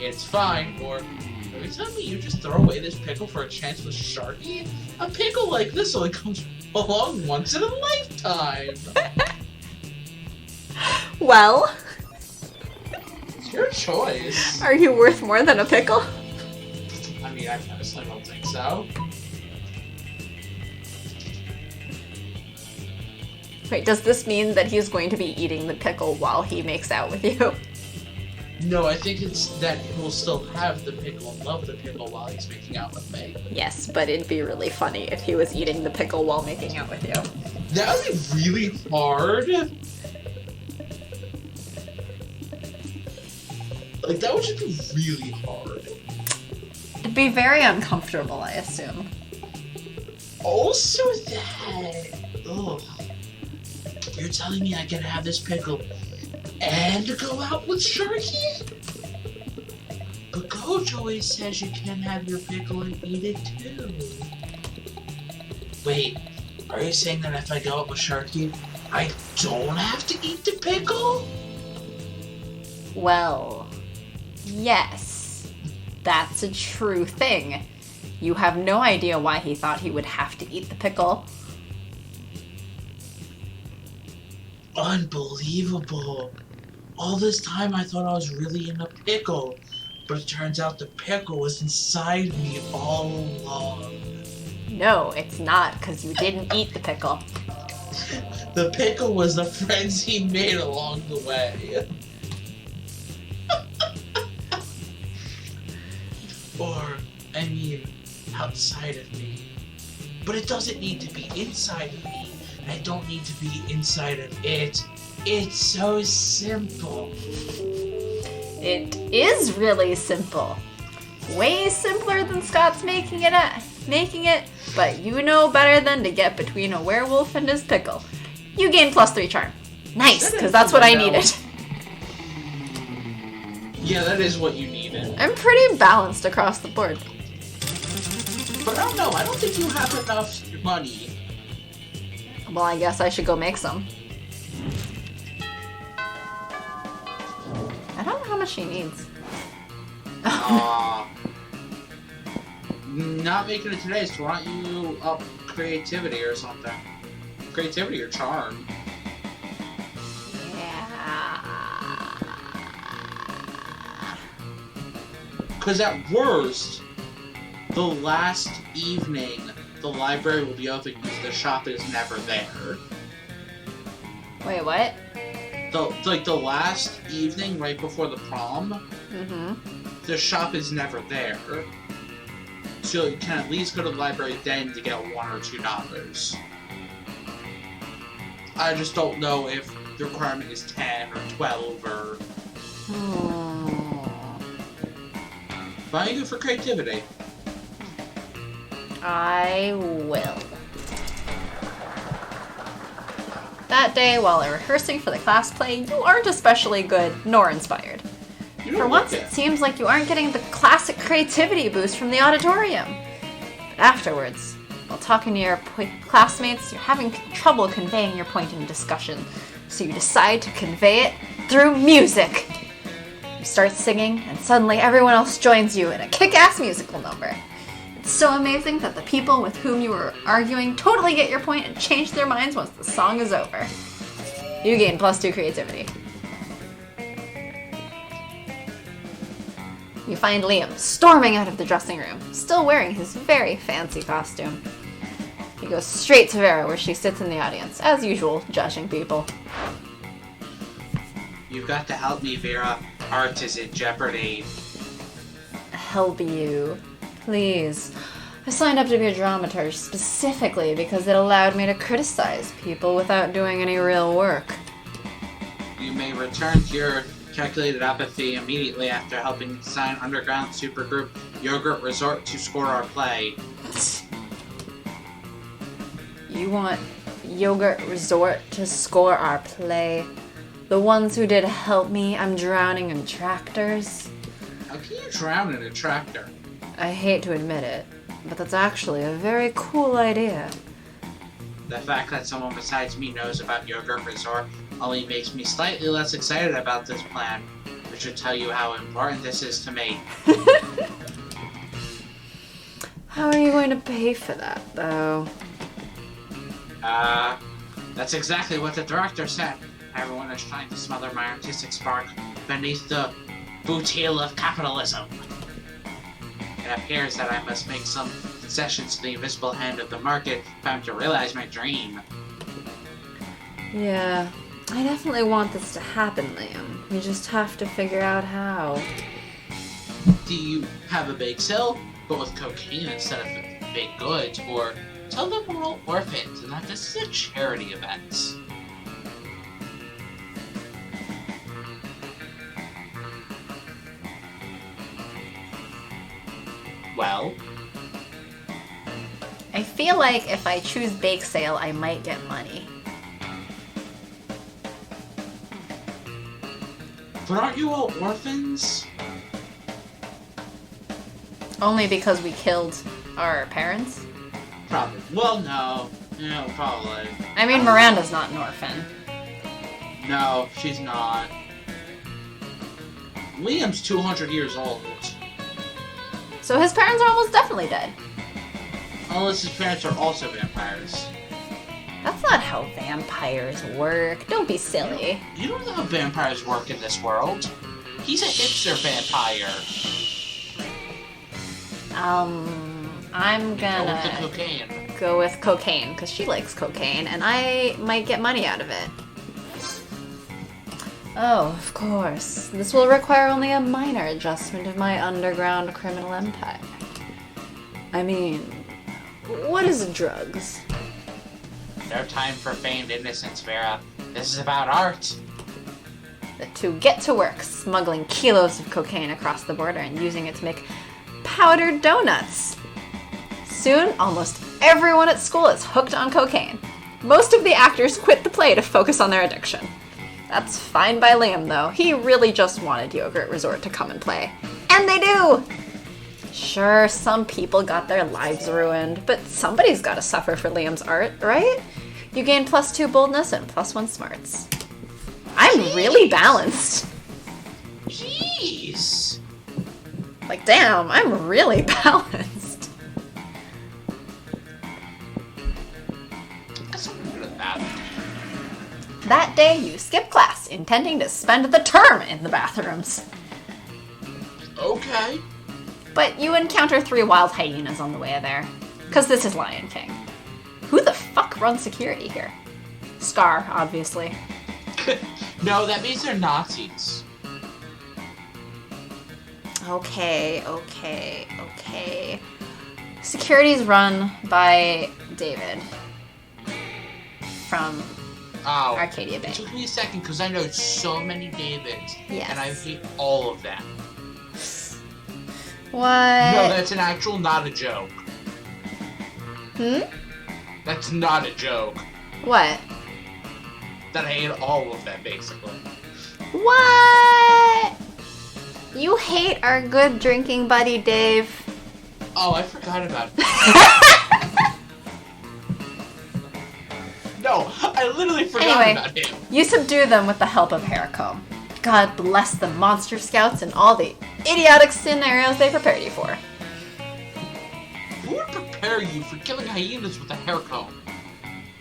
It's fine. Or are you telling me you just throw away this pickle for a chance with Sharky? A pickle like this only comes along once in a lifetime. Well, it's your choice. Are you worth more than a pickle? I mean, I personally don't think so. Wait, does this mean that he's going to be eating the pickle while he makes out with you? No, I think it's that he will still have the pickle and love the pickle while he's making out with me. Yes, but it'd be really funny if he was eating the pickle while making out with you. That would be really hard. Like, that would just be really hard. It'd be very uncomfortable, I assume. Also that... Ugh. You're telling me I can have this pickle and go out with Sharky? But Coach always says you can have your pickle and eat it too. Wait, are you saying that if I go out with Sharky, I don't have to eat the pickle? Well, yes. That's a true thing. You have no idea why he thought he would have to eat the pickle. Unbelievable. All this time I thought I was really in a pickle, but it turns out the pickle was inside me all along. No, it's not, because you didn't eat the pickle. The pickle was the friends he made along the way. Or, I mean, outside of me. But it doesn't need to be inside of me. I don't need to be inside of it. It's so simple. It is really simple. Way simpler than Scott's making it, but you know better than to get between a werewolf and his pickle. You gain +3 charm. Nice, because that's what I needed. Yeah, that is what you needed. I'm pretty balanced across the board. But I don't know, I don't think you have enough money. Well, I guess I should go make some. I don't know how much she needs. Not making it today, so why don't you up creativity or something? Creativity or charm? Yeah. Because at worst, the last evening the library will be open because the shop is never there. Wait, what? The last evening right before the prom, the shop is never there. So you can at least go to the library then to get $1 or $2. I just don't know if the requirement is 10 or 12 or... But I go for creativity. I will. That day, while rehearsing for the class play, you aren't especially good nor inspired. For once, it seems like you aren't getting the classic creativity boost from the auditorium. But afterwards, while talking to your classmates, you're having trouble conveying your point in discussion, so you decide to convey it through music. You start singing, and suddenly everyone else joins you in a kick-ass musical number. It's so amazing that the people with whom you were arguing totally get your point and change their minds once the song is over. You gain +2 creativity. You find Liam storming out of the dressing room, still wearing his very fancy costume. He goes straight to Vera, where she sits in the audience, as usual, judging people. You've got to help me, Vera. Art is in jeopardy. Help you. Please. I signed up to be a dramaturge specifically because it allowed me to criticize people without doing any real work. You may return to your calculated apathy immediately after helping design underground supergroup Yogurt Resort to score our play. You want Yogurt Resort to score our play? The ones who did Help Me, I'm Drowning in Tractors? How can you drown in a tractor? I hate to admit it, but that's actually a very cool idea. The fact that someone besides me knows about Yogurt Resort only makes me slightly less excited about this plan, which should tell you how important this is to me. How are you going to pay for that, though? That's exactly what the director said. Everyone is trying to smother my artistic spark beneath the bootheel of capitalism. It appears that I must make some concessions to the invisible hand of the market if I'm to realize my dream. Yeah, I definitely want this to happen, Liam. We just have to figure out how. Do you have a bake sale, but with cocaine instead of baked goods, or tell them we're all orphans and that this is a charity event? Well, I feel like if I choose bake sale, I might get money. but aren't you all orphans? Only because we killed our parents? Probably. Well, no. No, probably. I mean, Miranda's not an orphan. No, she's not. Liam's 200 years old. So his parents are almost definitely dead. Unless his parents are also vampires. That's not how vampires work. Don't be silly. You don't know how vampires work in this world. He's a hipster vampire. I'm gonna Go with the cocaine. go with cocaine, because she likes cocaine, and I might get money out of it. Oh, of course. This will require only a minor adjustment of my underground criminal empire. I mean, what is drugs? No time for feigned innocence, Vera. This is about art. The two get to work smuggling kilos of cocaine across the border and using it to make powdered donuts. Soon, almost everyone at school is hooked on cocaine. Most of the actors quit the play to focus on their addiction. That's fine by Liam, though. He really just wanted Yogurt Resort to come and play. And they do! Sure, some people got their lives ruined, but somebody's gotta suffer for Liam's art, right? You gain +2 boldness and +1 smarts. I'm really balanced. Jeez! Like, damn, I'm really balanced. I guess I'm good at that. That day, you skip class, intending to spend the term in the bathrooms. Okay. But you encounter 3 wild hyenas on the way there. Because this is Lion King. Who the fuck runs security here? Scar, obviously. No, that means they're Nazis. Okay. Security's run by David. From Arcadia Bay. It took me a second because I know so many Davids. Yes. And I hate all of them. What? No, that's an actual, not a joke. That's not a joke. What? That I hate all of them, basically. What? You hate our good drinking buddy, Dave. Oh, I forgot about that. No, I literally forgot about him. You subdue them with the help of Haircomb. God bless the Monster Scouts and all the idiotic scenarios they prepared you for. Who would prepare you for killing hyenas with a hair comb?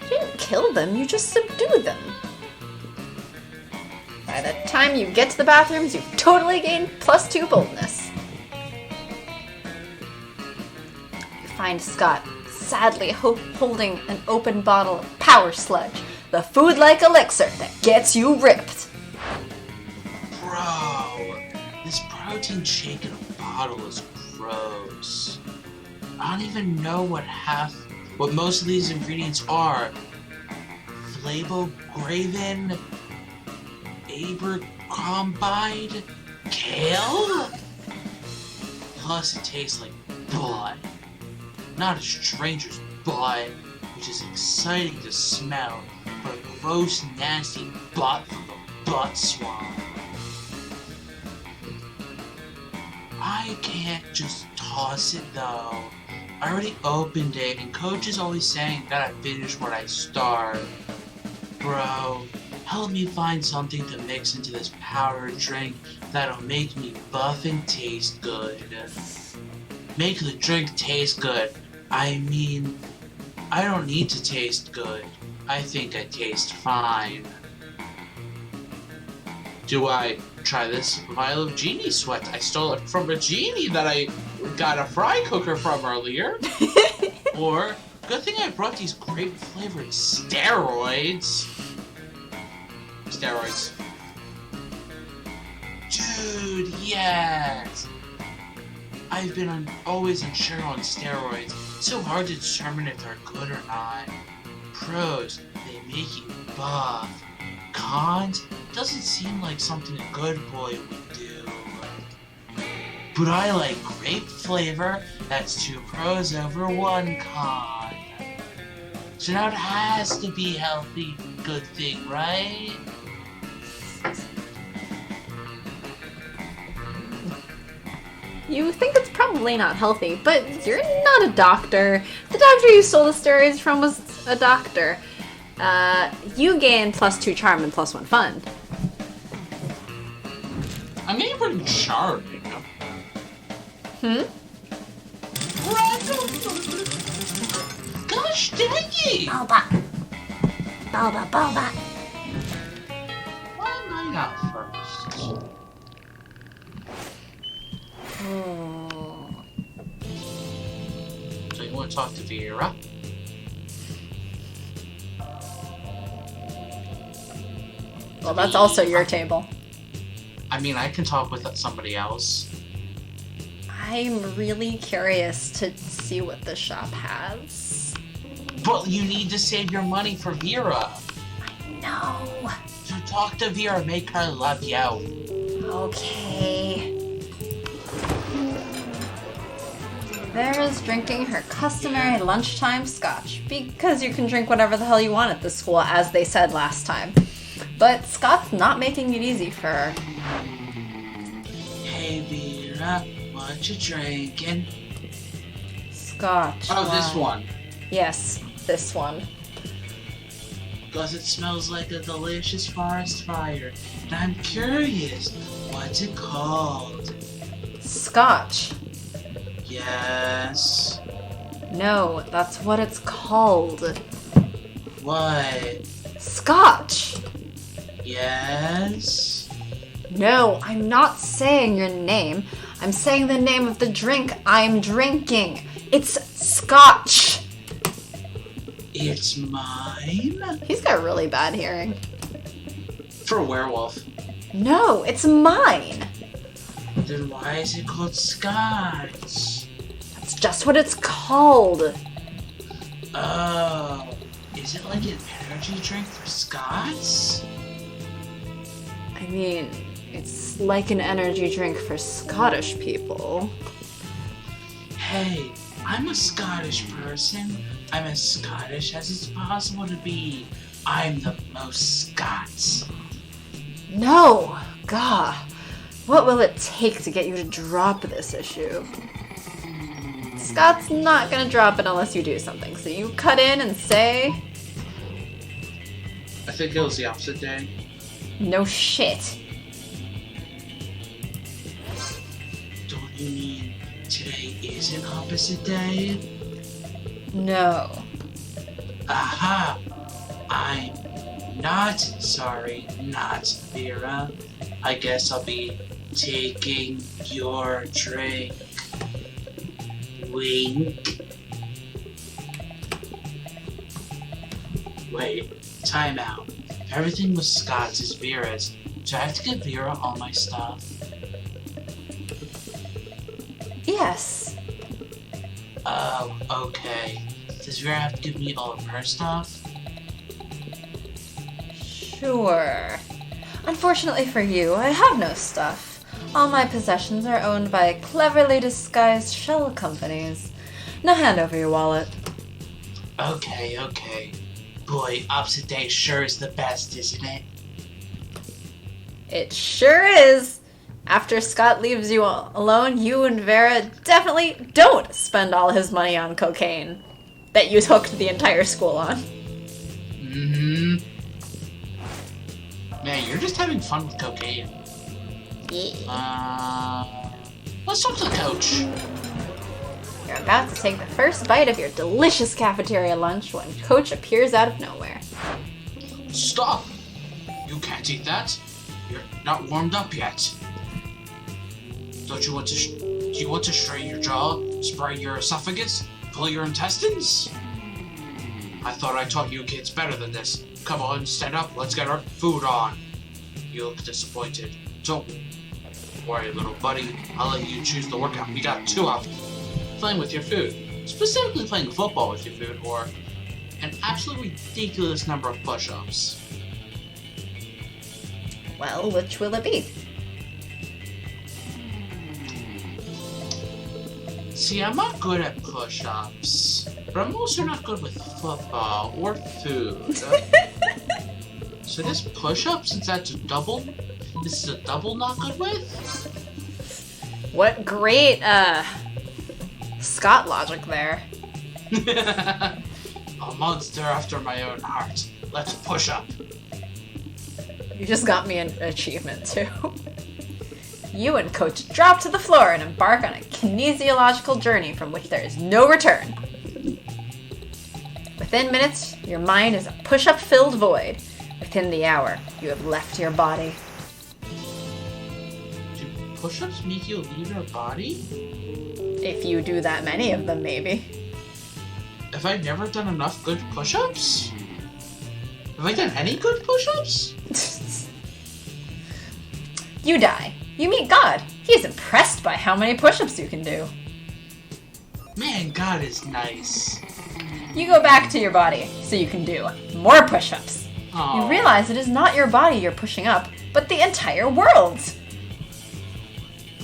You didn't kill them, you just subdued them. By the time you get to the bathrooms, you've totally gained +2 boldness. You find Scott sadly holding an open bottle of Power Sludge, the food-like elixir that gets you ripped. Bro, this protein shake in a bottle is gross. I don't even know what most of these ingredients are. Flavograven, Abercrombide, kale? Plus it tastes like blood. Not a stranger's blood, which is exciting to smell, but a gross, nasty butt from the butt swab. I can't just toss it though. I already opened it, and Coach is always saying that I finish what I start. Bro, help me find something to mix into this powder drink that'll make me buff and taste good. Make the drink taste good. I mean, I don't need to taste good. I think I taste fine. Do I try this vial of genie sweat? I stole it from a genie that I got a fry cooker from earlier. Or, good thing I brought these grape flavored steroids. Steroids. Dude, yes! I've been always unsure on steroids. So hard to determine if they're good or not. Pros, they make you buff. Cons, doesn't seem like something a good boy would do. But I like grape flavor. That's 2 pros over 1 con. So now it has to be healthy, good thing, right? You think it's probably not healthy, but you're not a doctor. The doctor you stole the steroids from was a doctor. You gain +2 charm and +1 fun. I'm getting pretty charming. Gosh dang it! Balba. Why am I not first? Oh. So you want to talk to Vera? Well, that's also your table. I mean, I can talk with somebody else. I'm really curious to see what the shop has. But you need to save your money for Vera. No. So talk to Vera, make her love you. Okay. Vera's drinking her customary lunchtime scotch, because you can drink whatever the hell you want at this school, as they said last time. But Scott's not making it easy for her. Hey, Vera, what you drinking? Scotch. Oh, this one. Yes, this one. Because it smells like a delicious forest fire. And I'm curious, what's it called? Scotch. Yes. No, that's what it's called. What? Scotch. Yes. No, I'm not saying your name. I'm saying the name of the drink I'm drinking. It's Scotch. It's mine? He's got really bad hearing. For a werewolf. No, it's mine. Then why is it called Scotch? That's just what it's called. Oh. Is it like an energy drink for Scots? I mean, it's like an energy drink for Scottish people. Hey, I'm a Scottish person. I'm as Scottish as it's possible to be. I'm the most Scots. No! Gah. What will it take to get you to drop this issue? Scott's not gonna drop it unless you do something, so you cut in and say... I think it was the opposite day. No shit. Don't you mean today is an opposite day? No. Aha! I'm not sorry, not Vera. I guess I'll be taking your drink. Wink. Wait, time out. Everything with Scott's is Vera's. Do I have to give Vera all my stuff? Yes. Oh, okay. Does Vera have to give me all of her stuff? Sure. Unfortunately for you, I have no stuff. All my possessions are owned by cleverly disguised shell companies. Now hand over your wallet. Okay. Boy, opposite day sure is the best, isn't it? It sure is. After Scott leaves you alone, you and Vera definitely don't spend all his money on cocaine that you hooked the entire school on. Mm-hmm. Man, you're just having fun with cocaine. Yeah. Let's talk to the coach. You're about to take the first bite of your delicious cafeteria lunch when Coach appears out of nowhere. Stop! You can't eat that. You're not warmed up yet. Don't you want to? Do you want to strain your jaw, spray your esophagus, pull your intestines? I thought I taught you kids better than this. Come on, stand up. Let's get our food on. You look disappointed. Don't worry, little buddy. I'll let you choose the workout. We got two options. Playing with your food. Specifically playing football with your food, or an absolutely ridiculous number of push-ups. Well, which will it be? See, I'm not good at push-ups, but I'm also not good with football or food. So this push-up, since that's a double, this is a double not good with? What great, Scott logic there. A monster after my own heart. Let's push up. You just got me an achievement, too. You and Coach drop to the floor and embark on a kinesiological journey from which there is no return. Within minutes, your mind is a push-up filled void. Within the hour, you have left your body. Do push-ups make you leave your body? If you do that many of them, maybe. Have I never done enough good push-ups? Have I done any good push-ups? You die. You meet God. He's impressed by how many push-ups you can do. Man, God is nice. You go back to your body so you can do more push-ups. Aww. You realize it is not your body you're pushing up, but the entire world.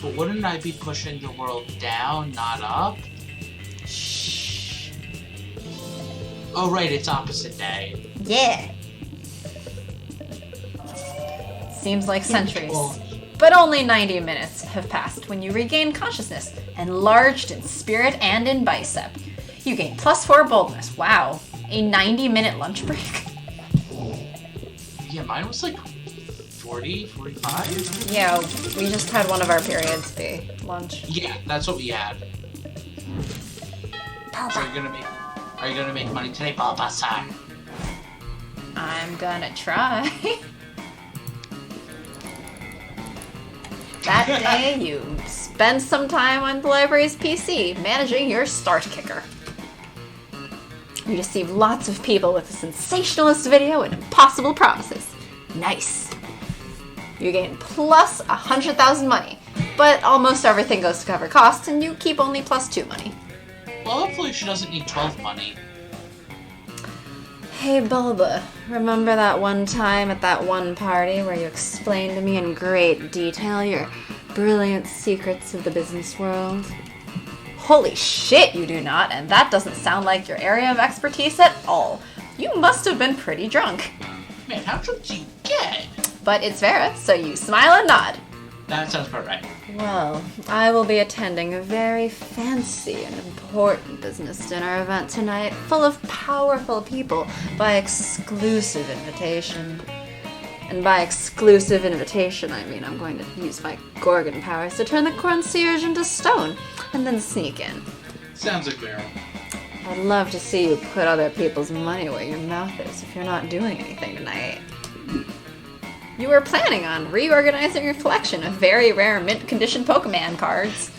But wouldn't I be pushing the world down, not up? Shh. Oh right, it's opposite day. Yeah. seems like centuries. Oh. But only 90 minutes have passed when you regain consciousness, enlarged in spirit and in bicep. You gain +4 boldness. Wow. A 90-minute lunch break? Yeah, mine was like 40, 45? Yeah, we just had one of our periods be lunch. Yeah, that's what we had. So are you gonna make money today, Papa-san? I'm gonna try. That day, you spend some time on the library's PC, managing your start kicker. You deceive lots of people with a sensationalist video and impossible promises. Nice. You gain plus 100,000 money, but almost everything goes to cover costs, and you keep only +2 money. Well, hopefully she doesn't need 12 money. Hey Bulba, remember that one time at that one party where you explained to me in great detail your brilliant secrets of the business world? Holy shit, you do not, and that doesn't sound like your area of expertise at all. You must have been pretty drunk. Man, how drunk do you get? But it's Vera, so you smile and nod. That sounds about right. Well, I will be attending a very fancy and important business dinner event tonight, full of powerful people by exclusive invitation. And by exclusive invitation, I mean I'm going to use my Gorgon powers to turn the concierge into stone, and then sneak in. Sounds like Vera. I'd love to see you put other people's money where your mouth is if you're not doing anything tonight. You were planning on reorganizing your collection of very rare mint condition Pokemon cards.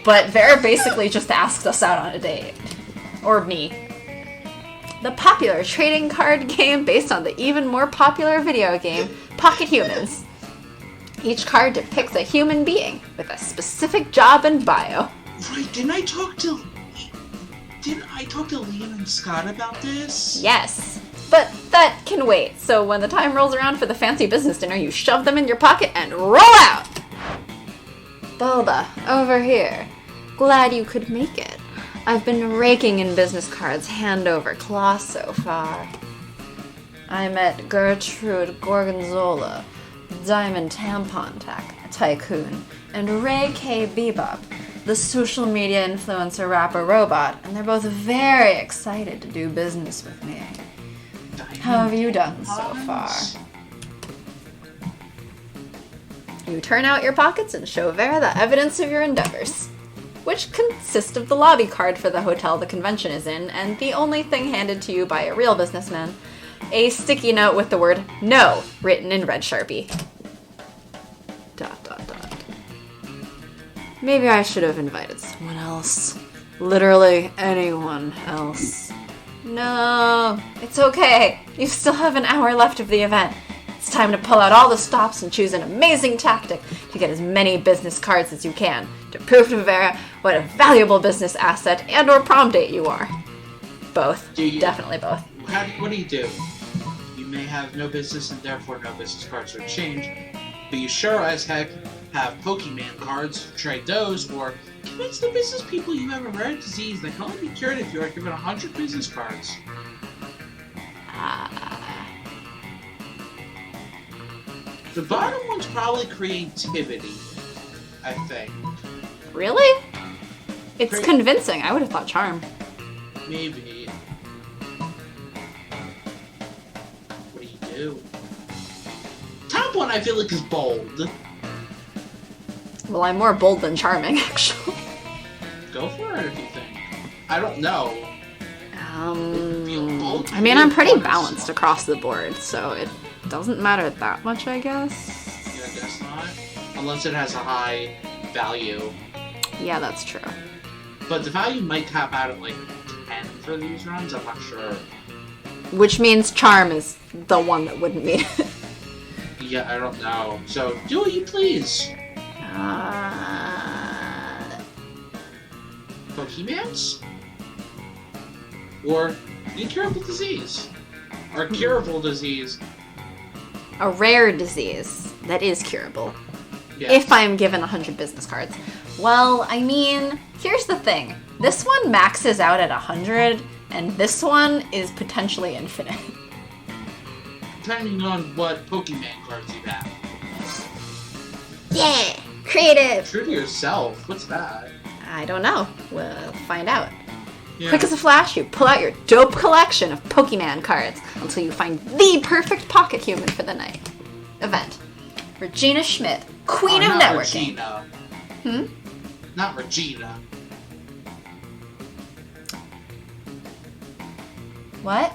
But Vera basically just asked us out on a date. Or me. The popular trading card game based on the even more popular video game, Pocket Humans. Each card depicts a human being with a specific job and bio. Right, didn't I talk to Liam and Scott about this? Yes. But that can wait, so when the time rolls around for the fancy business dinner, you shove them in your pocket and roll out! Bulba, over here. Glad you could make it. I've been raking in business cards hand over claw so far. I met Gertrude Gorgonzola, Diamond Tampon Tycoon, and Ray K. Bebop, the social media influencer rapper robot, and they're both very excited to do business with me. How have you done so far? You turn out your pockets and show Vera the evidence of your endeavors, which consist of the lobby card for the hotel the convention is in, and the only thing handed to you by a real businessman, a sticky note with the word "No" written in red Sharpie. ... Maybe I should have invited someone else. Literally anyone else. No, it's okay. You still have an hour left of the event. It's time to pull out all the stops and choose an amazing tactic to get as many business cards as you can to prove to Vera what a valuable business asset and or prom date you are. Both. Definitely both. What do? You may have no business and therefore no business cards or change, but you sure as heck have Pokemon cards. Trade those, or convince the business people you have a rare disease that can only be cured if you are given 100 business cards. The bottom one's probably creativity, I think. Really? It's convincing. I would have thought charm. Maybe. What do you do? Top one I feel like is bold. Well, I'm more bold than charming, actually. Go for it if you think. I don't know. I mean, I'm pretty balanced across the board, so it doesn't matter that much, I guess. Yeah, I guess not. Unless it has a high value. Yeah, that's true. But the value might cap out at like 10 for these runs, I'm not sure. Which means charm is the one that wouldn't meet it. Yeah, I don't know. So, do what you please. Pokemons? Or incurable disease? Or curable disease? A rare disease that is curable. Yes. If I am given 100 business cards. Well, I mean, here's the thing. This one maxes out at 100, and this one is potentially infinite. depending on what Pokemon cards you have. Yeah! Creative! True to yourself. What's that? I don't know. We'll find out. Yeah. Quick as a flash, you pull out your dope collection of Pokemon cards until you find the perfect pocket human for the night. Event. Regina Schmidt, Queen of not Networking. Regina. Not Regina. What?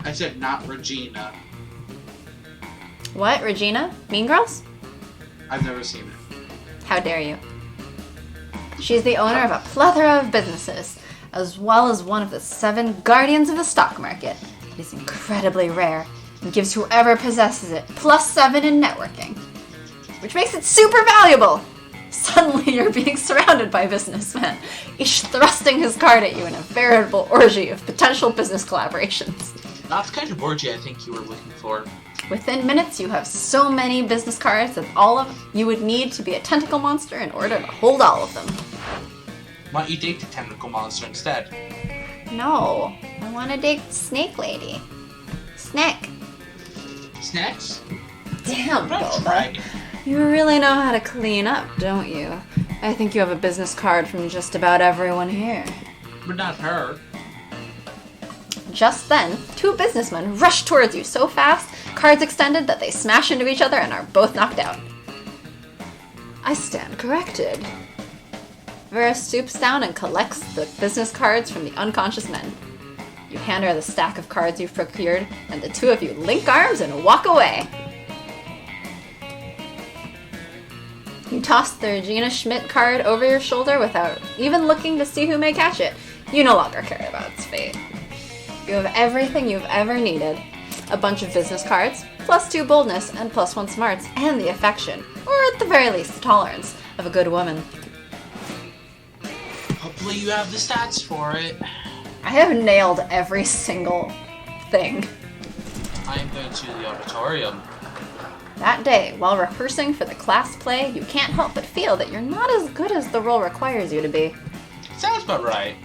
I said not Regina. What? Regina? Mean Girls? I've never seen it. How dare you? She's the owner of a plethora of businesses, as well as one of the 7 guardians of the stock market. It is incredibly rare and gives whoever possesses it +7 in networking, which makes it super valuable. Suddenly you're being surrounded by businessmen, each thrusting his card at you in a veritable orgy of potential business collaborations. Not the kind of orgy I think you were looking for. Within minutes, you have so many business cards that all of you would need to be a tentacle monster in order to hold all of them. Why don't you date the tentacle monster instead? No, I want to date Snake Lady. Snack. Snacks? Damn, That's Boba. right. You really know how to clean up, don't you? I think you have a business card from just about everyone here. But not her. Just then, 2 businessmen rush towards you so fast, cards extended, that they smash into each other and are both knocked out. I stand corrected. Vera stoops down and collects the business cards from the unconscious men. You hand her the stack of cards you've procured, and the 2 of you link arms and walk away. You toss the Regina Schmidt card over your shoulder without even looking to see who may catch it. You no longer care about its fate. You have everything you've ever needed. A bunch of business cards, +2 boldness, and +1 smarts, and the affection, or at the very least the tolerance, of a good woman. Hopefully you have the stats for it. I have nailed every single thing. I am going to the auditorium. That day, while rehearsing for the class play, you can't help but feel that you're not as good as the role requires you to be. Sounds about right.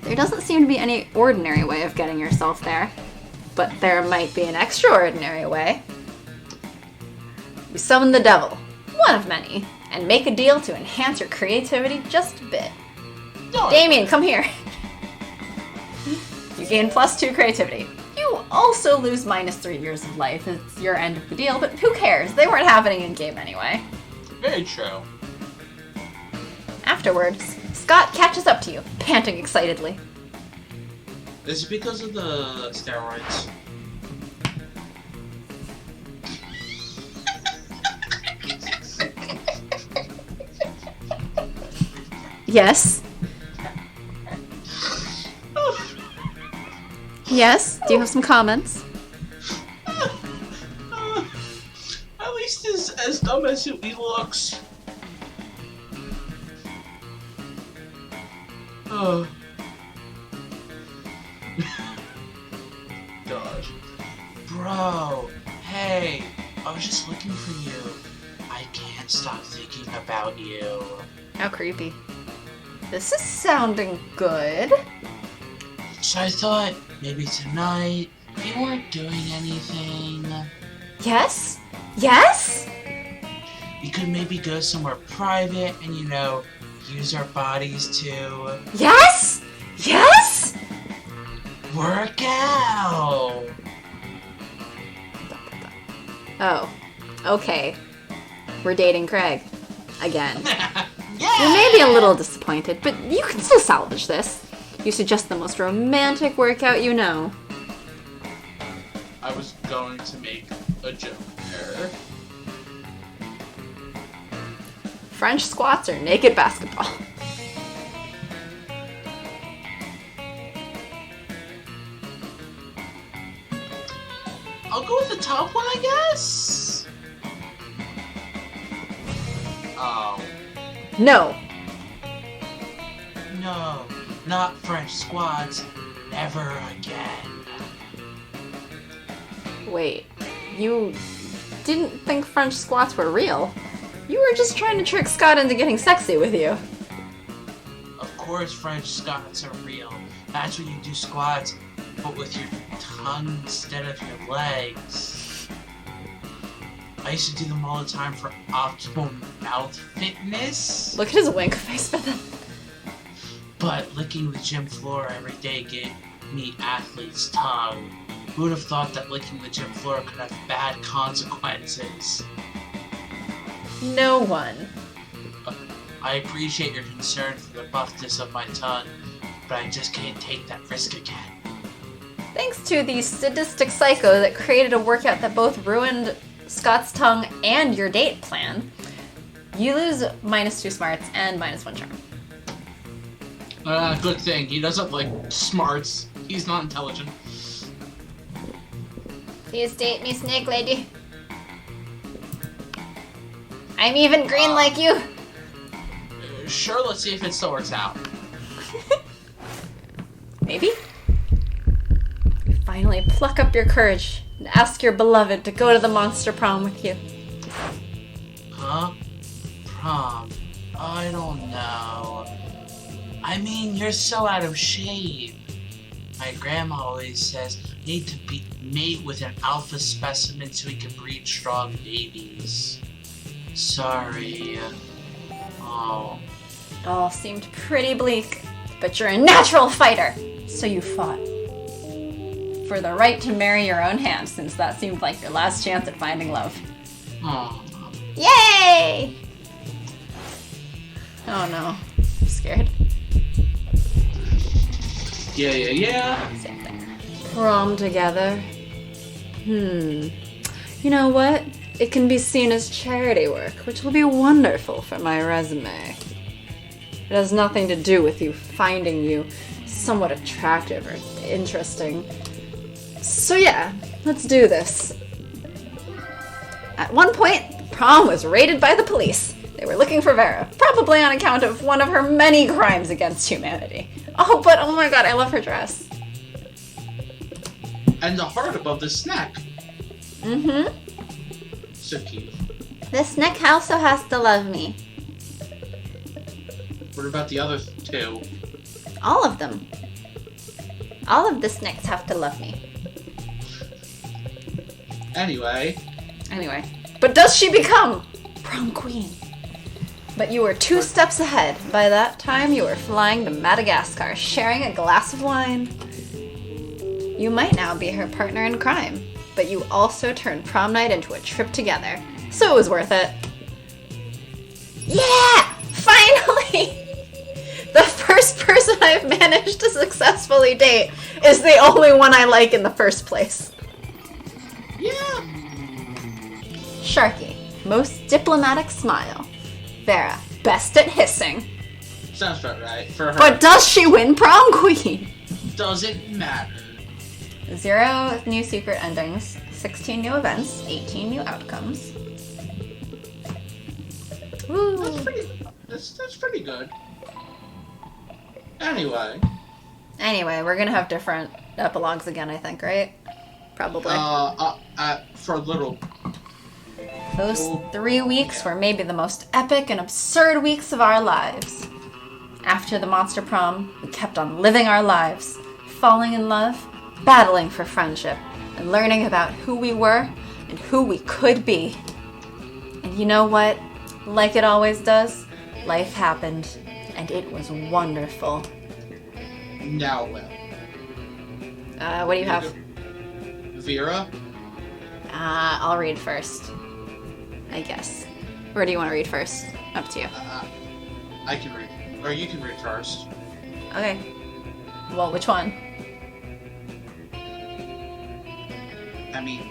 There doesn't seem to be any ordinary way of getting yourself there, but there might be an extraordinary way. You summon the devil, one of many, and make a deal to enhance your creativity just a bit. No, Damien, come here. You gain +2 creativity. You also lose -3 years of life. It's your end of the deal, but who cares? They weren't happening in-game anyway. very true. Afterwards, Scott catches up to you, panting excitedly. Is it because of the steroids? Yes. Yes? Do you have some comments? At least it's as dumb as he looks. Oh. Gosh. Bro, hey, I was just looking for you. I can't stop thinking about you. How creepy. This is sounding good. So I thought maybe tonight you weren't doing anything. Yes? Yes? We could maybe go somewhere private and, you know, use our bodies to Yes? Yes? work out. Oh, okay. We're dating Craig. Again. Yeah! You may be a little disappointed, but you can still salvage this. You suggest the most romantic workout you know. I was going to make a joke there. French squats or naked basketball. I'll go with the top one, I guess. Oh. No. No, not French squats. Never again. Wait. You didn't think French squats were real? You were just trying to trick Scott into getting sexy with you. Of course French squats are real. That's when you do squats but with your tongue instead of your legs. I used to do them all the time for optimal mouth fitness. Look at his wink face with it. But licking the gym floor every day gave me athlete's tongue. Who would have thought that licking the gym floor could have bad consequences? No one. I appreciate your concern for the buffness of my tongue, but I just can't take that risk again. Thanks to the sadistic psycho that created a workout that both ruined Scott's tongue and your date plan, you lose -2 smarts and -1 charm. Good thing. He doesn't like smarts. He's not intelligent. Please date me, snake lady. I'm even green like you. Sure, let's see if it still works out. Maybe? You finally pluck up your courage and ask your beloved to go to the Monster Prom with you. Huh? Prom? I don't know. I mean, you're so out of shape. My grandma always says you need to mate with an alpha specimen so we can breed strong babies. Sorry. Oh. It all seemed pretty bleak, but you're a natural fighter, so you fought. For the right to marry your own hand, since that seemed like your last chance at finding love. Oh. Yay! Oh no. I'm scared. Yeah. Same thing. Prom together. You know what? It can be seen as charity work, which will be wonderful for my resume. It has nothing to do with you finding you somewhat attractive or interesting. So yeah, let's do this. At one point, prom was raided by the police. They were looking for Vera, probably on account of one of her many crimes against humanity. Oh, but oh my god, I love her dress. And the heart above the snack. Mm-hmm. So cute. The snack also has to love me. What about the other two? All of them. All of the snacks have to love me. Anyway. But does she become prom queen? But you were 2 steps ahead. By that time, you were flying to Madagascar, sharing a glass of wine. You might now be her partner in crime, but you also turned prom night into a trip together. So it was worth it. Yeah! Finally! The first person I've managed to successfully date is the only one I like in the first place. Yeah. Sharky, most diplomatic smile. Vera, best at hissing. Sounds about right for her. But does she win prom queen? Doesn't matter. 0 new secret endings, 16 new events, 18 new outcomes. Woo. That's pretty good. Anyway, we're gonna have different epilogues again, I think, right? Probably. For a little. Those 3 weeks were maybe the most epic and absurd weeks of our lives. After the Monster Prom, we kept on living our lives, falling in love, battling for friendship, and learning about who we were and who we could be. And you know what? Like it always does, life happened, and it was wonderful. Now, well. What do you have? Vera? I'll read first, I guess. Or do you want to read first? Up to you. I can read. Or you can read first. Okay. Well, which one? I mean,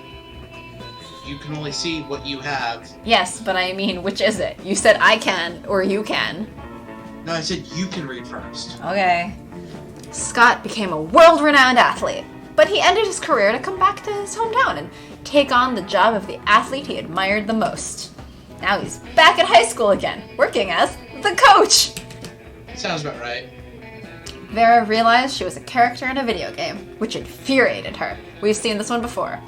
you can only see what you have. Yes, but I mean, which is it? You said I can, or you can. No, I said you can read first. Okay. Scott became a world-renowned athlete, but he ended his career to come back to his hometown and take on the job of the athlete he admired the most. Now he's back at high school again, working as the coach. Sounds about right. Vera realized she was a character in a video game, which infuriated her. We've seen this one before.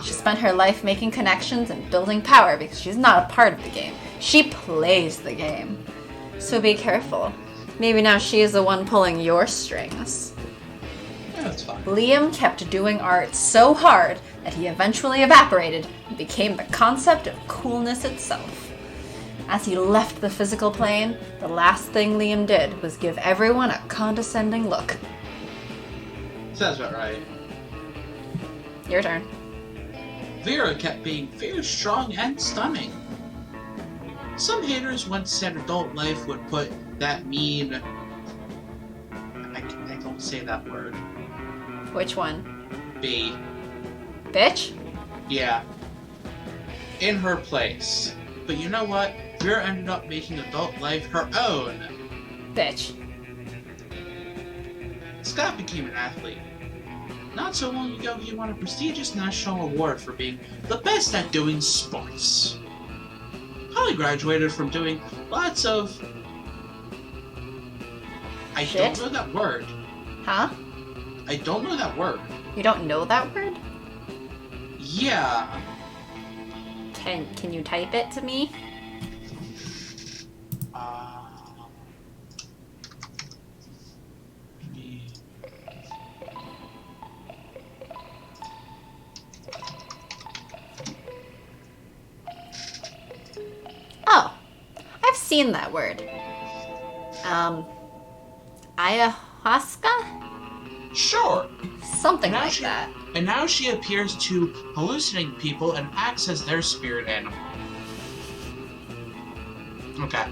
She spent her life making connections and building power because she's not a part of the game. She plays the game. So be careful. Maybe now she is the one pulling your strings. Yeah, That's fine. Liam kept doing art so hard that he eventually evaporated and became the concept of coolness itself. As he left the physical plane, the last thing Liam did was give everyone a condescending look. Sounds about right. Your turn. Vera kept being very strong and stunning. Some haters once said adult life would put that mean... I don't say that word. Which one? B. Bitch? Yeah. In her place. But you know what? Vera ended up making adult life her own. Bitch. Scott became an athlete. Not so long ago, he won a prestigious national award for being the best at doing sports. Holly graduated from doing lots of... I Shit? don't know that word. Huh? I don't know that word. You don't know that word? Yeah. Can you type it to me? Oh, I've seen that word. Ayahuasca? Sure. Something like that. And now she appears to hallucinate people and acts as their spirit animal. Okay.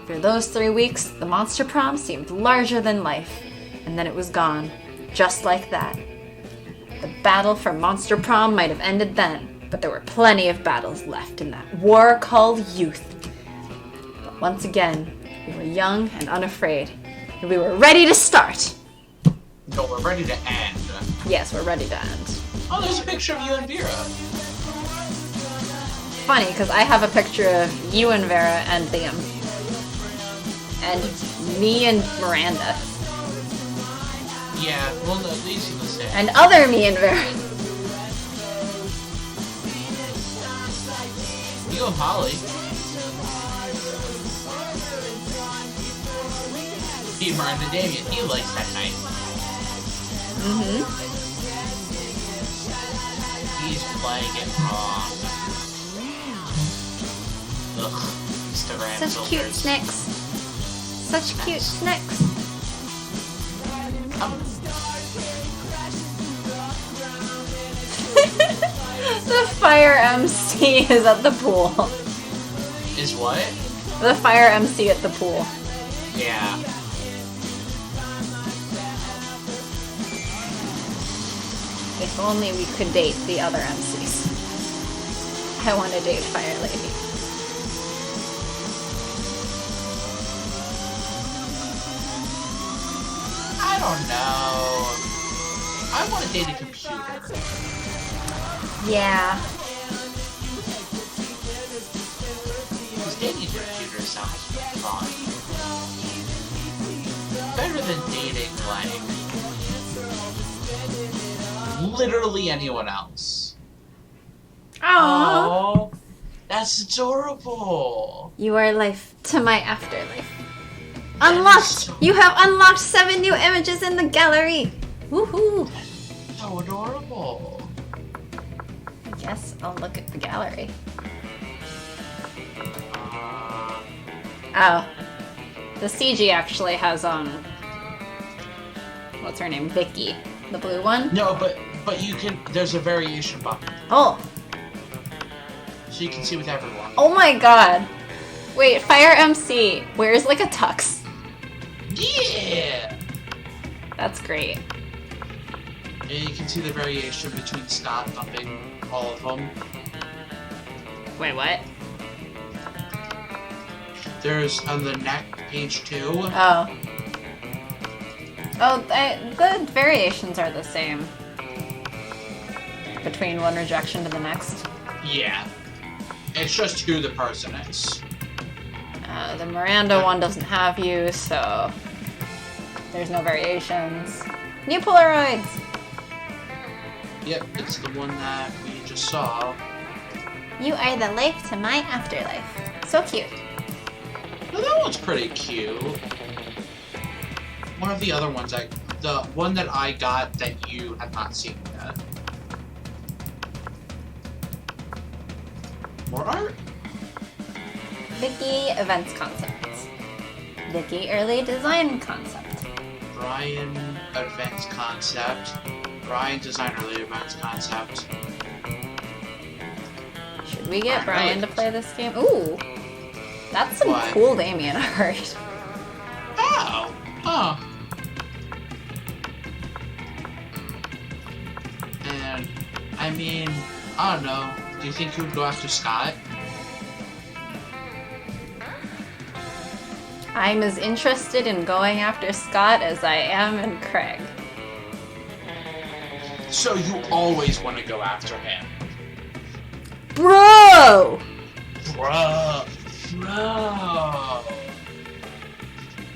For those 3 weeks, the Monster Prom seemed larger than life, and then it was gone, just like that. The battle for Monster Prom might have ended then, but there were plenty of battles left in that war called youth. But once again, we were young and unafraid, and we were ready to start. No, we're ready to end. Yes, we're ready to end. Oh, there's a picture of you and Vera. Funny, because I have a picture of you and Vera and Liam. And me and Miranda. Yeah, well, at least you can say. And other me and Vera. You and Holly. He Miranda Damien, he likes that night. Mm-hmm. He's playing it wrong. Ugh, Instagram Such cute filters. snacks. Such cute snacks. The fire MC is at the pool. Is what? The fire MC at the pool. Yeah. If only we could date the other MCs. I want to date Fire Lady. I don't know. I want to date a computer. Yeah. Because dating a computer sounds fun. Better than dating, like, literally anyone else. Aww. Oh, that's adorable. You are life to my afterlife. Unlocked! So- You have unlocked 7 new images in the gallery! Woohoo! So adorable. I guess I'll look at the gallery. Oh. The CG actually has, what's her name? Vicky. The blue one? No, but you can, there's a variation button. Oh. So you can see with everyone. Oh my god. Wait, Fire MC wears like a tux. Yeah! That's great. And you can see the variation between Scott dumping all of them. Wait, what? There's on the neck, page 2. Oh. Oh, the variations are the same. Between one rejection to the next. Yeah. It's just who the person is. The Miranda one doesn't have you, so there's no variations. New Polaroids! Yep, it's the one that we just saw. You are the life to my afterlife. So cute. Well, that one's pretty cute. One of the other ones the one that I got that you have not seen yet. More art? Vicky events concepts. Vicky early design concept. Brian events concept. Brian design early events concept. Should we get Brian to play this game? Ooh, that's some What? cool Damien art. Oh! Huh. And, I mean, I don't know. Do you think he would go after Scott? I'm as interested in going after Scott as I am in Craig. So you always want to go after him. Bro! Bro!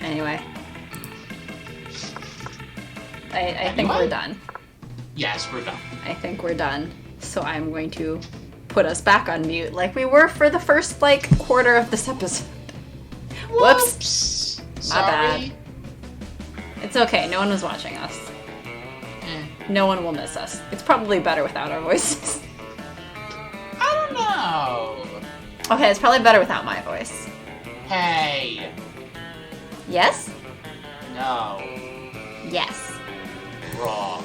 Anyway. I think we're done. Yes, we're done. I think we're done. So I'm going to put us back on mute like we were for the first, like, quarter of this episode. Whoops! My bad. It's okay, no one was watching us. No one will miss us. It's probably better without our voices. I don't know. Okay, it's probably better without my voice. Hey. Yes? No. Yes. Wrong.